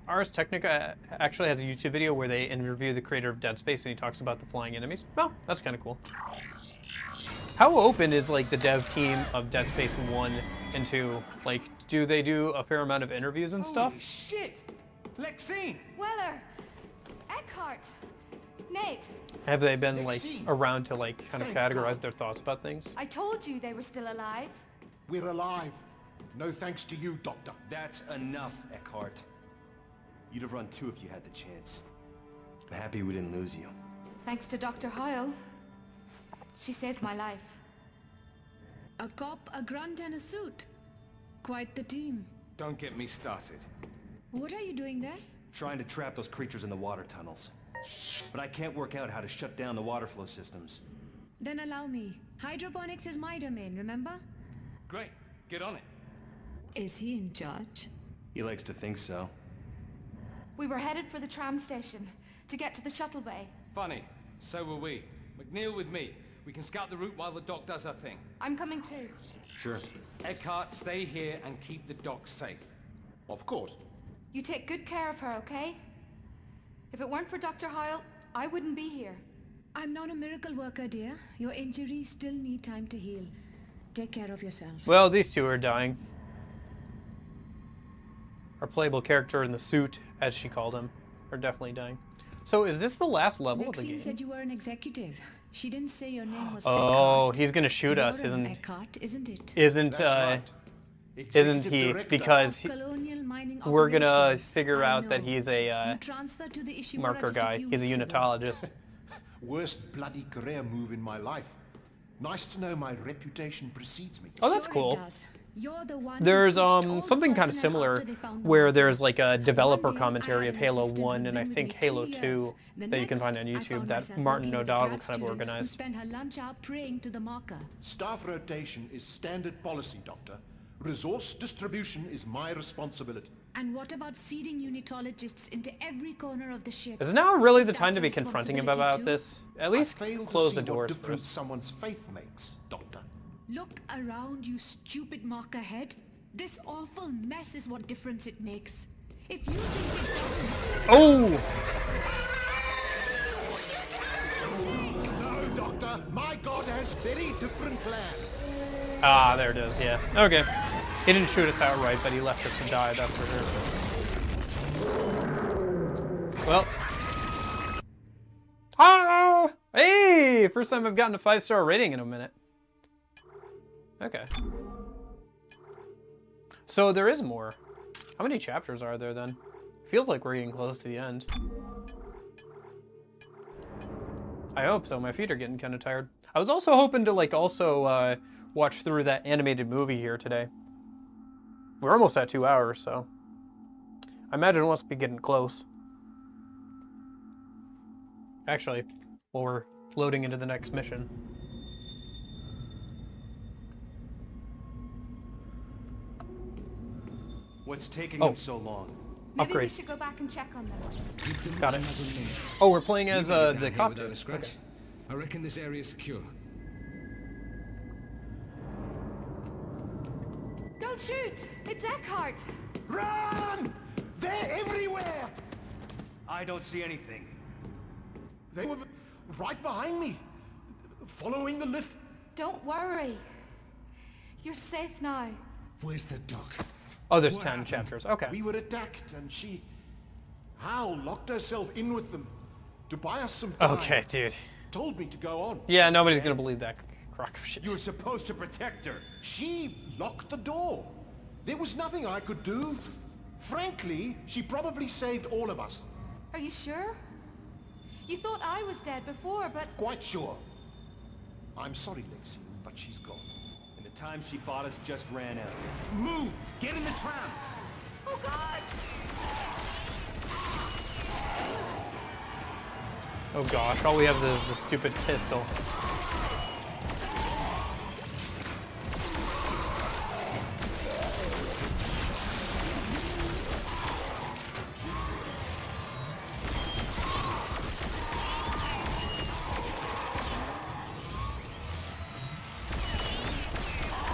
Ars Technica actually has a YouTube video where they interview the creator of Dead Space and he talks about the flying enemies. Well, that's kind of cool. How open is like the dev team of Dead Space 1 and 2? Like, do they do a fair amount of interviews and stuff? Holy shit! Lexine! Weller! Eckhart! Nate! Have they been like Lexine. around to like kind of Thank categorize God. their thoughts about things? I told you they were still alive. We're alive. No thanks to you, Doctor. That's enough, Eckhart. You'd have run too if you had the chance. I'm happy we didn't lose you. Thanks to Dr. Hoyle. She saved my life. A cop, a grunt, and a suit. Quite the team. Don't get me started. What are you doing there? Trying to trap those creatures in the water tunnels. But I can't work out how to shut down the water flow systems. Then allow me. Hydroponics is my domain, remember? Great, get on it. Is he in charge? He likes to think so. We were headed for the tram station to get to the shuttle bay. Funny, so were we. McNeil with me. We can scout the route while the doc does her thing. I'm coming too. Sure. Eckhart, stay here and keep the doc safe. Of course. You take good care of her, okay? If it weren't for Dr. Hoyle, I wouldn't be here. I'm not a miracle worker, dear. Your injuries still need time to heal. Take care of yourself. Well, these two are dying. Our playable character in the suit, as she called him, are definitely dying. So is this the last level of the Lexine game? said you were an executive. She didn't say your name was Oh, Eckhart. he's gonna shoot us, You're an isn't? Eckhart, isn't it? Isn't That's right. isn't Executive he? Director. Because Colonial mining we're gonna operations. figure I out that know. he's a You transferred to the Ishimura marker just a guy. few He's a weeks ago. unitologist. Worst bloody career move in my life. Nice to know my reputation precedes me. Oh, that's Sure it cool. does. You're the one who There's switched all the something kind of personnel similar after they found the where marker. there's like a developer One day, commentary I of had an Halo assistant 1 who'd and I been with think me 3 Halo years. 2 The that you can next, find on I YouTube found that myself Martin working with a O'Donnell grad kind of student who organized. spent her lunch hour praying to the marker. Staff rotation is standard policy, Doctor. Resource distribution is my responsibility. And what about seeding unitologists into every corner of the ship? Is now really the Is time that to be your confronting him responsibility about too? this? At least I fail close to the see doors what difference first. someone's faith makes, Doctor. Look around, you stupid marker head. This awful mess is what difference it makes. If you think it doesn't... Oh! No, Doctor. My God has very different plans. Ah, there it is, yeah. Okay. He didn't shoot us outright, but he left us to die, that's for sure. Well. Ah! Hey! First time I've gotten a 5-star rating in a minute. Okay. So there is more. How many chapters are there then? Feels like we're getting close to the end. I hope so. My feet are getting kind of tired. I was also hoping to watch through that animated movie here today. We're almost at 2 hours, so I imagine it must be getting close. Actually, well, we're loading into the next mission. What's taking Oh. them so long? Maybe Upgrade. we should go back and check on them. Got it. Oh, we're playing as the cop. Without a scratch. I reckon this area's secure. Shoot! It's Eckhart! Run! They're everywhere! I don't see anything. They were right behind me, following the lift. Don't worry. You're safe now. Where's the doc? Oh, there's What 10 happened? chapters. Okay. We were attacked, and she... Hal locked herself in with them to buy us some time. Okay, dude. Told me to go on. Yeah, nobody's gonna believe that crock of shit. You were supposed to protect her. She locked the door. There was nothing I could do. Frankly, she probably saved all of us. Are you sure? You thought I was dead before, but... Quite sure. I'm sorry, Lexi, but she's gone. And the time she bought us just ran out. Move! Get in the tram! Oh, God! Oh gosh, all we have is the stupid pistol.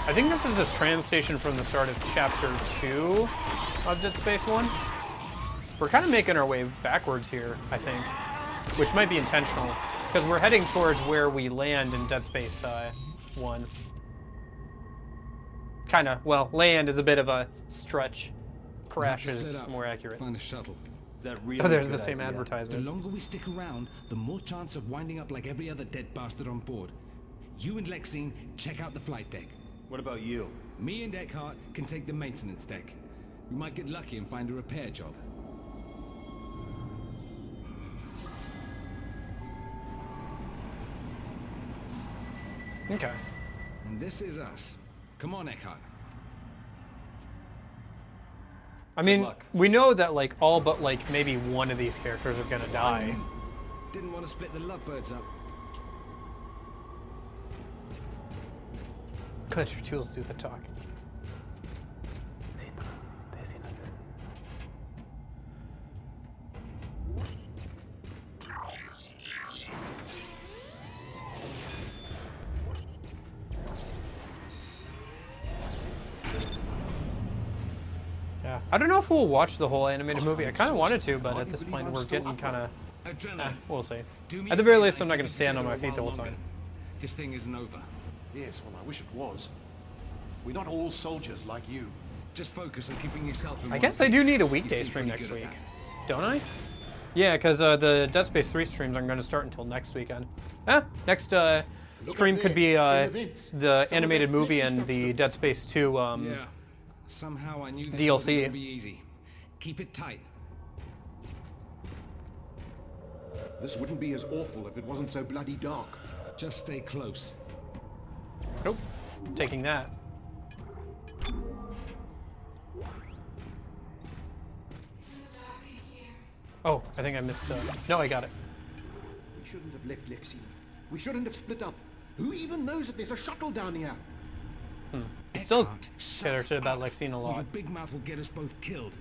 I think this is the tram station from the start of Chapter 2 of Dead Space 1. We're kind of making our way backwards here, I think. Which might be intentional, because we're heading towards where we land in Dead Space 1. Kinda. Well, land is a bit of a stretch. Crash is more accurate. Find a shuttle. Is that really Oh, there's a the good same idea? The advertisement. longer we stick around, the more chance of winding up like every other dead bastard on board. You and Lexine check out the flight deck. What about you? Me and Eckhart can take the maintenance deck. We might get lucky and find a repair job. Okay. And this is us. Come on, Eckhart. I mean, luck. we know that, like, all but, like, maybe one of these characters are gonna die. Didn't want to split the lovebirds up. Let your tools do the talking. Yeah, I don't know if we'll watch the whole animated movie. I kind of wanted to, but at this point we're getting kind of... we'll see. At the very least, I'm not going to stand on my feet the whole time. This thing isn't over. Yes, well, I wish it was. We're not all soldiers like you. Just focus on keeping yourself in I one guess I do piece. need a You weekday seem stream pretty next good week, at don't I? Yeah, because the Dead Space 3 streams aren't going to start until next weekend. Next stream could be the animated movie and the Dead Space 2 Yeah. Somehow I knew this DLC. wasn't gonna be easy. Keep it tight. This wouldn't be as awful if it wasn't so bloody dark. Just stay close. Nope, taking that. Oh, I think I missed. No, I got it. We shouldn't have left Lexi. We shouldn't have split up. Who even knows that there's a shuttle down here? Still Eckhart, care shut shit about up. Lexine a Or lot. Your big mouth will get us both killed.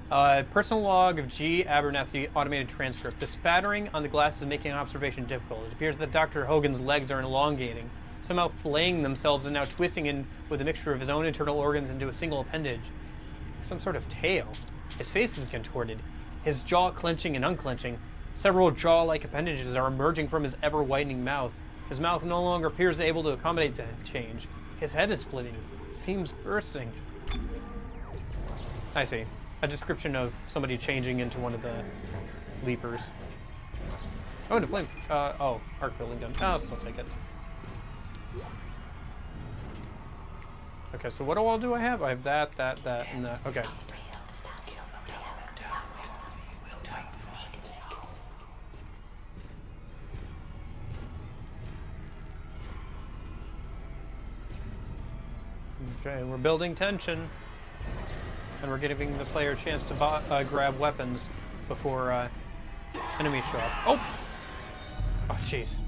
Personal log of G. Abernathy, automated transcript. The spattering on the glass is making observation difficult. It appears that Dr. Hogan's legs are elongating, somehow flaying themselves and now twisting in with a mixture of his own internal organs into a single appendage. Some sort of tail. His face is contorted, his jaw clenching and unclenching. Several jaw-like appendages are emerging from his ever-widening mouth. His mouth no longer appears able to accommodate the change. His head is splitting, seems bursting. I see. A description of somebody changing into one of the leapers. Oh, the flame. Oh, arc building gun. I'll still take it. Okay, so what all do I have? I have that, and that. Okay. Okay, we're building tension. And we're giving the player a chance to grab weapons before enemies show up. Oh! Oh, jeez.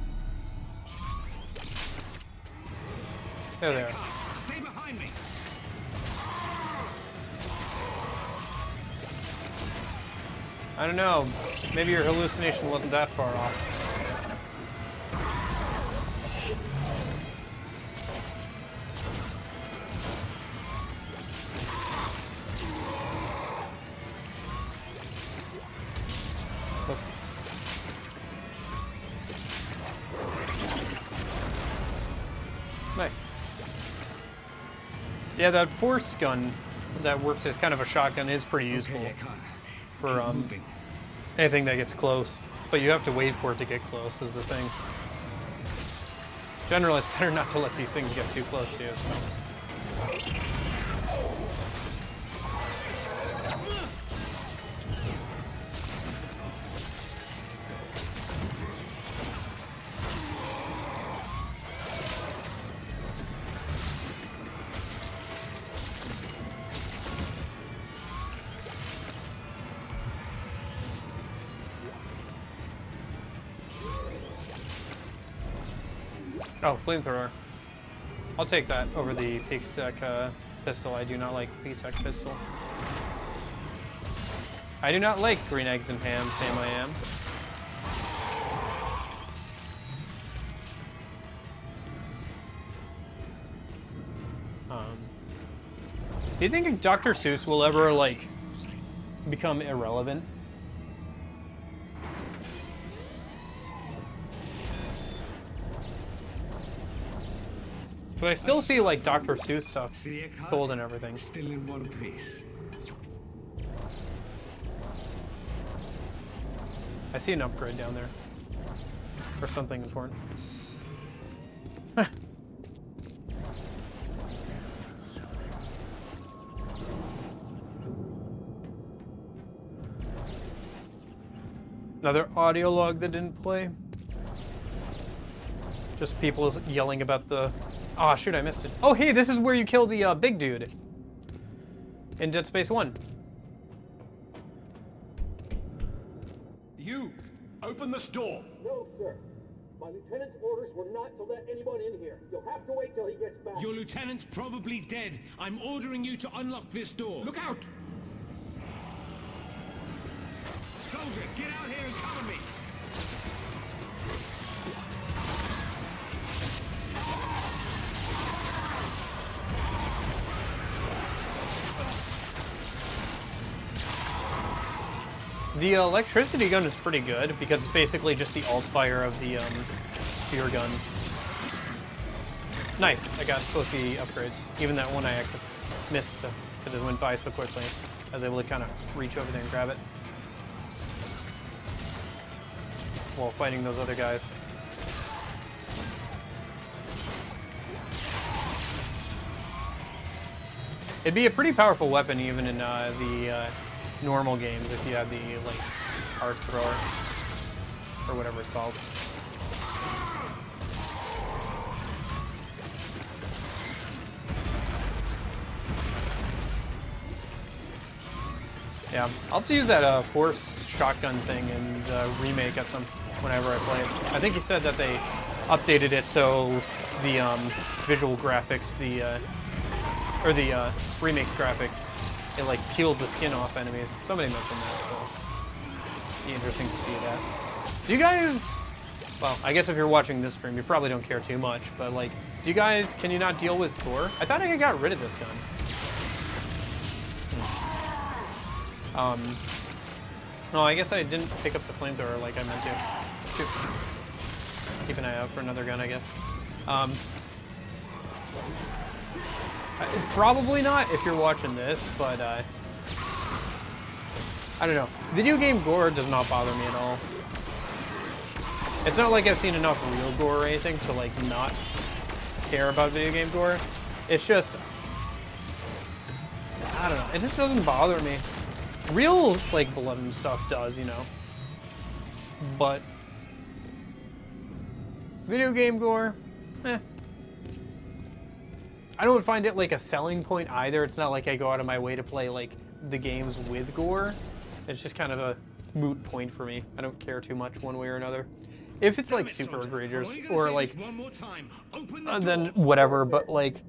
There they are. Stay behind me. I don't know. Maybe your hallucination wasn't that far off. Yeah, that force gun that works as kind of a shotgun is pretty useful Okay, I can't. for Keep moving. anything that gets close. But you have to wait for it to get close is the thing. Generally, it's better not to let these things get too close to you. So. Oh, flamethrower. I'll take that over the PSEC pistol. I do not like the PSEC pistol. I do not like green eggs and ham, Sam I am. Do you think Dr. Seuss will ever, like, become irrelevant? But I still see like Dr. Seuss stuff, gold and everything. Still in one piece. I see an upgrade down there. Or something important. Another audio log that didn't play. Just people yelling about the... Oh, shoot, I missed it. Oh, hey, this is where you kill the big dude. In Dead Space 1. You! Open this door! No, sir. My lieutenant's orders were not to let anyone in here. You'll have to wait till he gets back. Your lieutenant's probably dead. I'm ordering you to unlock this door. Look out! Soldier, get out here and cover me! The electricity gun is pretty good because it's basically just the alt fire of the spear gun. Nice, I got both the upgrades. Even that one I actually missed because it went by so quickly. I was able to kind of reach over there and grab it while fighting those other guys. It'd be a pretty powerful weapon even in the normal games if you had the like arc thrower or whatever it's called. Yeah, I'll have to use that force shotgun thing in the remake at some whenever I play it. I think you said that they updated it so the visual graphics, the remake's graphics, it like peeled the skin off enemies. Somebody mentioned that, so it'd be interesting to see that. Do you guys, well, I guess if you're watching this stream, you probably don't care too much, but like, do you guys, can you not deal with gore? I thought I got rid of this gun. No, I guess I didn't pick up the flamethrower like I meant to. Shoot. Keep an eye out for another gun, I guess. Probably not if you're watching this, but I don't know. Video game gore does not bother me at all. It's not like I've seen enough real gore or anything to like not care about video game gore. It's just, I don't know, it just doesn't bother me. Real like blood and stuff does, you know. But video game gore, I don't find it like a selling point either. It's not like I go out of my way to play like the games with gore. It's just kind of a moot point for me. I don't care too much one way or another. If it's like super egregious or like, then whatever, but like,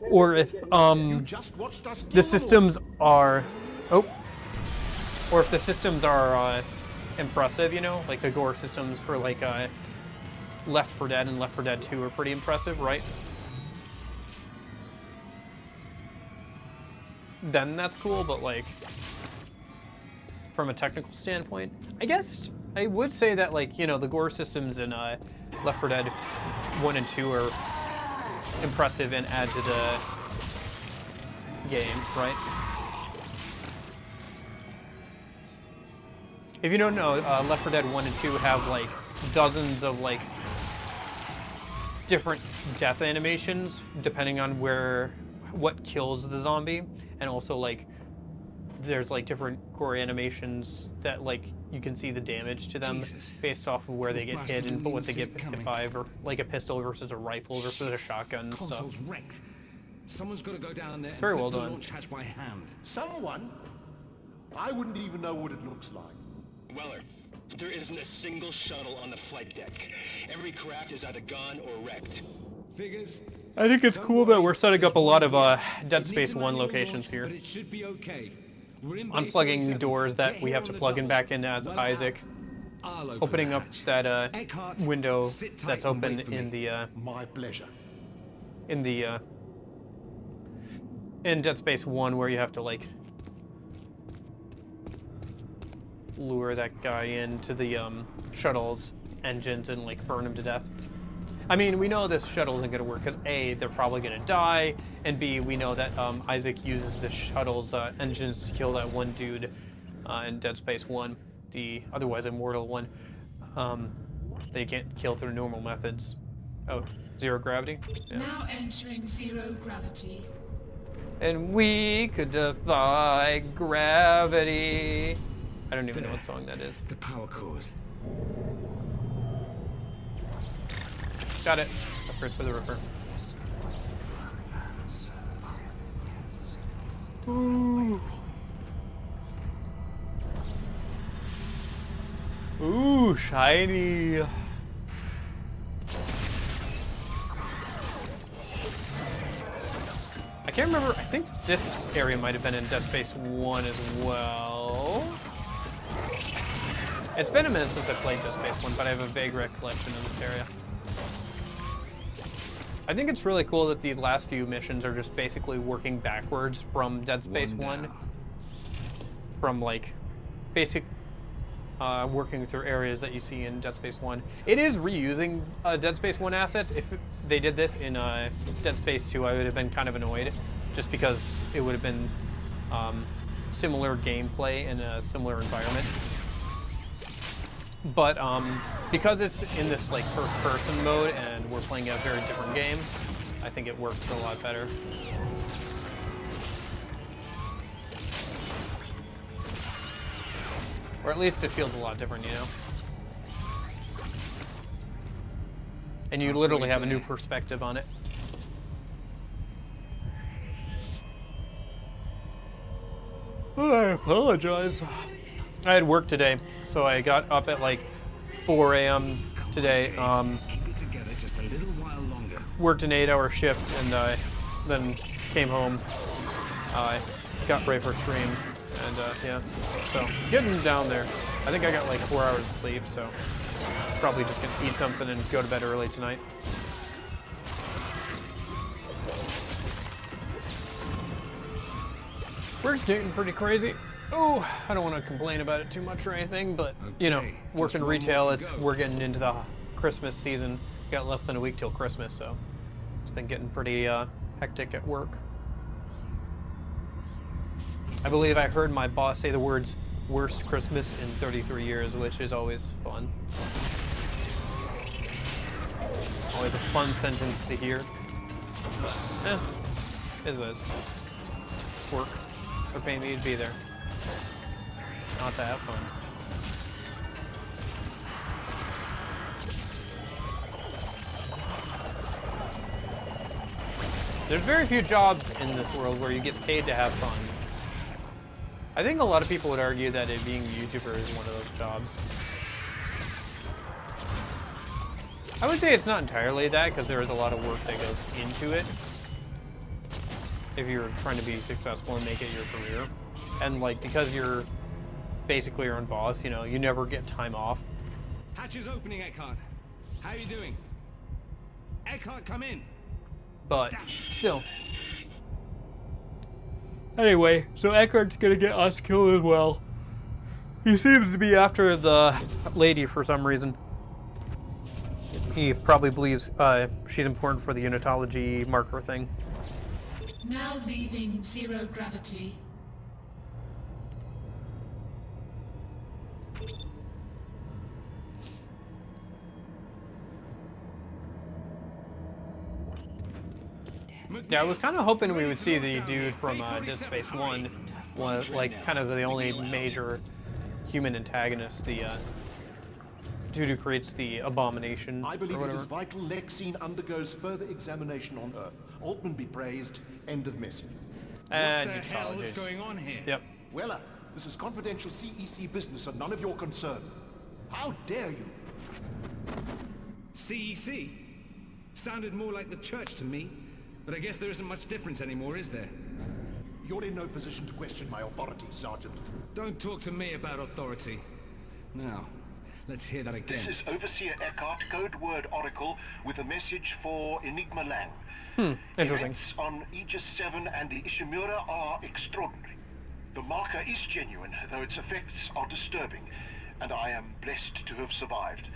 or if the systems are, or if the systems are impressive, you know, like the gore systems for like Left 4 Dead and Left 4 Dead 2 are pretty impressive, right? Then that's cool, but like, from a technical standpoint, I guess I would say that like, you know, the gore systems in Left 4 Dead 1 and 2 are impressive and add to the game, right? If you don't know, Left 4 Dead 1 and 2 have like dozens of like different death animations depending on what kills the zombie, and also like there's like different core animations that like you can see the damage to them based off of where they get hit and what they get hit by, or like a pistol versus a rifle versus a shotgun and stuff. Console's wrecked. Someone's got to go down there and very well flip the done. launch hatch by hand. Someone? I wouldn't even know what it looks like. Weller, there isn't a single shuttle on the flight deck. Every craft is either gone or wrecked. Figures. I think it's cool that we're setting up a lot of Dead Space 1 locations here. But it should be okay. Unplugging doors that we have to plug in back in as Isaac. Opening up that window that's open in the my pleasure. In Dead Space 1, where you have to like lure that guy into the shuttle's engines and like burn him to death. I mean, we know this shuttle isn't going to work because A, they're probably going to die, and B, we know that Isaac uses the shuttle's engines to kill that one dude in Dead Space 1, the otherwise immortal one. They can't kill through normal methods. Oh, zero gravity? Yeah. Now entering zero gravity. And we could defy gravity. I don't even know what song that is. The power cores. Got it. Upgrade for the Ripper. Ooh. Ooh, shiny. I can't remember. I think this area might have been in Dead Space 1 as well. It's been a minute since I played Dead Space 1, but I have a vague recollection of this area. I think it's really cool that the last few missions are just basically working backwards from Dead Space 1. From like basic working through areas that you see in Dead Space 1. It is reusing Dead Space 1 assets. If they did this in Dead Space 2, I would have been kind of annoyed, just because it would have been similar gameplay in a similar environment. But because it's in this like first-person mode and we're playing a very different game, I think it works a lot better. Or at least it feels a lot different, you know? And you literally have a new perspective on it. Oh, I apologize. I had work today, so I got up at like 4 a.m. today. Keep it together just a little while longer. Worked an 8-hour shift and then came home. Got ready for stream, and yeah. So getting down there. I think I got like 4 hours of sleep, so probably just gonna eat something and go to bed early tonight. Work's getting pretty crazy. Oh, I don't want to complain about it too much or anything, but you know, working retail, we're getting into the Christmas season. We got less than a week till Christmas, so it's been getting pretty hectic at work. I believe I heard my boss say the words "worst Christmas in 33 years," which is always fun. Always a fun sentence to hear. But, it is what it is. Work. They're paying me to be there. Not to have fun. There's very few jobs in this world where you get paid to have fun. I think a lot of people would argue that being a YouTuber is one of those jobs. I would say it's not entirely that, because there is a lot of work that goes into it. If you're trying to be successful and make it your career. And like, because you're basically your own boss, you know, you never get time off. Hatch is opening, Eckhart. How are you doing? Eckhart, come in. But still. Anyway, so Eckhart's gonna get us killed as well. He seems to be after the lady for some reason. He probably believes she's important for the Unitology marker thing. Now leaving zero gravity. Yeah, I was kind of hoping we would see the dude from Dead Space 1, was like kind of the only major human antagonist, the dude who creates the abomination. I believe or it is whatever. vital Lexine undergoes further examination on Earth. Altman be praised. End of message. And What the hell is apologies. going on here? Yep. Weller, this is confidential CEC business and none of your concern. How dare you? CEC? Sounded more like the church to me. But I guess there isn't much difference anymore, is there? You're in no position to question my authority, Sergeant. Don't talk to me about authority. Now, let's hear that again. This is Overseer Eckhart, Code Word Oracle, with a message for Enigma Lang. Interesting. Events on Aegis 7 and the Ishimura are extraordinary. The marker is genuine, though its effects are disturbing, and I am blessed to have survived.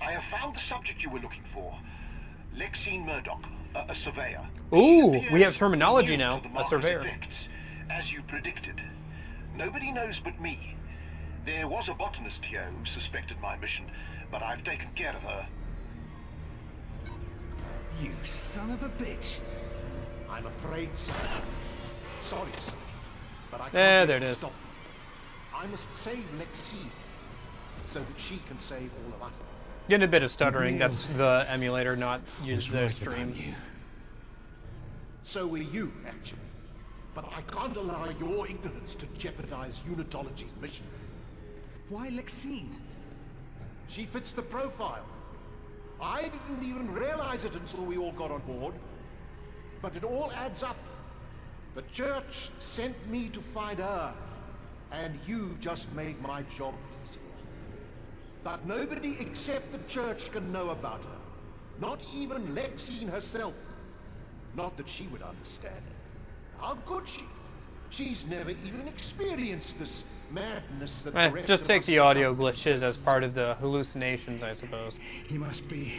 I have found the subject you were looking for, Lexine Murdoch, a surveyor. Ooh, She we have appears terminology immune now, to the a marker's surveyor. effects, as you predicted. Nobody knows but me. There was a botanist here who suspected my mission, but I've taken care of her. You son of a bitch. I'm afraid so. Sorry, Sergeant, but I can't There let it you is. stop. I must save Lexine, so that she can save all of us. Getting a bit of stuttering. That's the emulator, not use Was the right stream. about you. So were you, actually. But I can't allow your ignorance to jeopardize Unitology's mission. Why Lexine? She fits the profile. I didn't even realize it until we all got on board. But it all adds up. The church sent me to find her, and you just made my job easier. But nobody except the church can know about her. Not even Lexine herself. Not that she would understand it. How could she? She's never even experienced this madness that the rest Just of take us the audio succumb to. glitches as part of the hallucinations, I suppose. You must be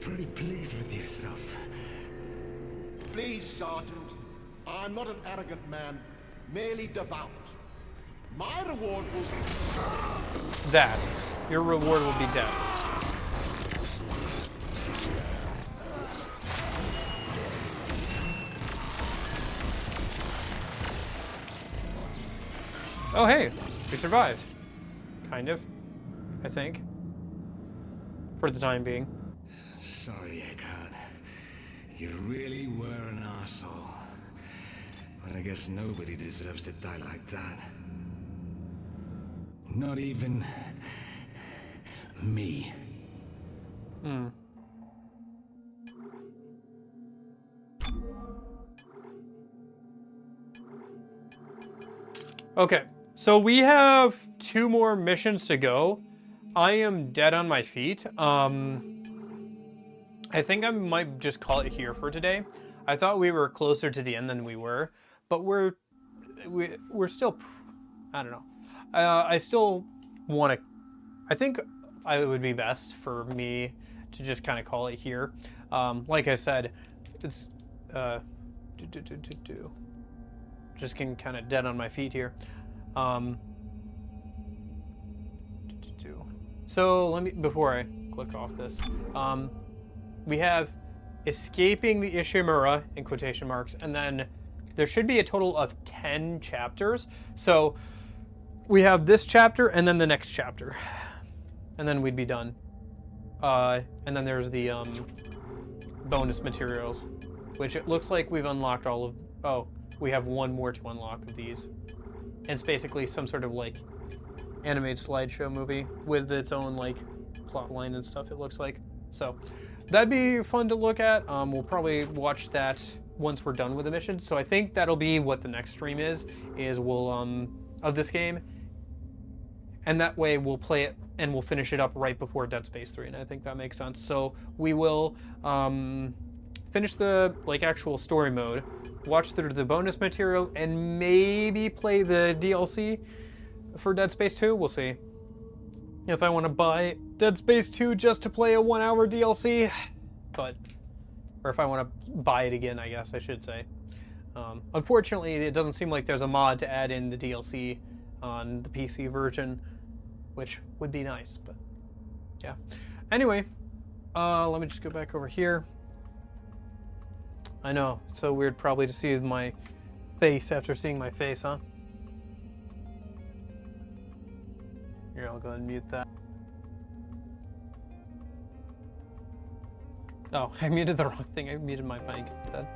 pretty pleased with yourself. Please, Sergeant. I'm not an arrogant man, merely devout. My reward will be... That. Your reward will be death. Oh hey, we survived. Kind of, I think. For the time being. Sorry, Eckhart. You really were an arsehole. But I guess nobody deserves to die like that. Not even... me. Okay, so we have 2 more missions to go. I am dead on my feet. I think I might just call it here for today. I thought we were closer to the end than we were, but we're still, I don't know. I still want to, I think it would be best for me to just kind of call it here. Like I said, it's, just getting kind of dead on my feet here. So let me, before I click off this, we have escaping the Ishimura in quotation marks, and then there should be a total of 10 chapters. So we have this chapter and then the next chapter, and then we'd be done. And then there's the bonus materials, which it looks like we've unlocked all of. Oh, we have 1 more to unlock of these. And it's basically some sort of like animated slideshow movie with its own like plot line and stuff, it looks like. So that'd be fun to look at. We'll probably watch that once we're done with the mission. So I think that'll be what the next stream is we'll of this game. And that way we'll play it and we'll finish it up right before Dead Space 3, and I think that makes sense. So we will finish the like actual story mode, watch through the bonus materials, and maybe play the DLC for Dead Space 2. We'll see if I want to buy Dead Space 2 just to play a 1-hour DLC, but or if I want to buy it again, I guess I should say. Unfortunately, it doesn't seem like there's a mod to add in the DLC on the PC version, which would be nice, but yeah. Anyway, let me just go back over here. I know, it's so weird probably to see my face after seeing my face, huh? Here, I'll go ahead and mute that. Oh, I muted the wrong thing. I muted my mic instead.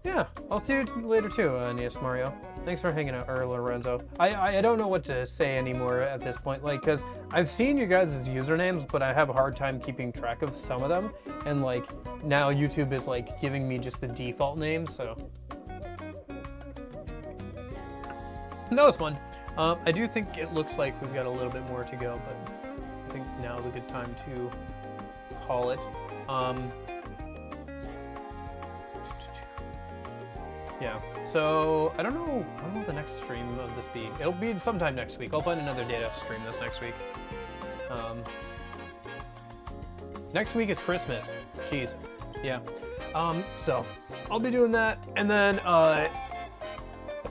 Yeah, I'll see you later too, Nias Mario. Thanks for hanging out, or Lorenzo. I don't know what to say anymore at this point, like, because I've seen you guys' usernames, but I have a hard time keeping track of some of them, and like, now YouTube is like giving me just the default names, so. That was fun. I do think it looks like we've got a little bit more to go, but I think now's a good time to call it. Yeah, so I don't know when will the next stream of this be. It'll be sometime next week. I'll find another day to stream this next week. Next week is Christmas. Jeez. Yeah. So I'll be doing that, and then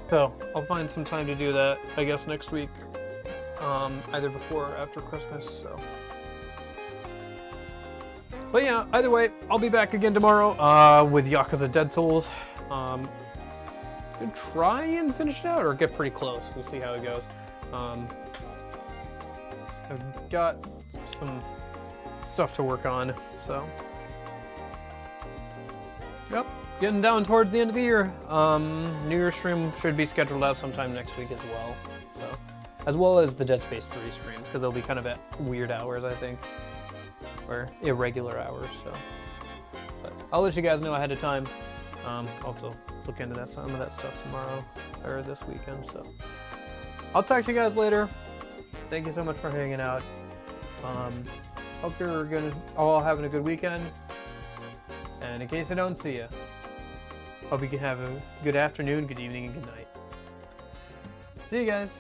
so I'll find some time to do that, I guess, next week. Either before or after Christmas, so. But yeah, either way, I'll be back again tomorrow with Yakuza Dead Souls. Gonna try and finish it out, or get pretty close. We'll see how it goes. I've got some stuff to work on, so. Yep, getting down towards the end of the year. New Year's stream should be scheduled out sometime next week as well. So, as well as the Dead Space 3 streams, because they'll be kind of at weird hours, I think, or irregular hours. So, but I'll let you guys know ahead of time. Also look into that, some of that stuff tomorrow or this weekend. So I'll talk to you guys later. Thank you so much for hanging out. Hope you're all having a good weekend. And in case I don't see you, hope you can have a good afternoon, good evening, and good night. See you guys.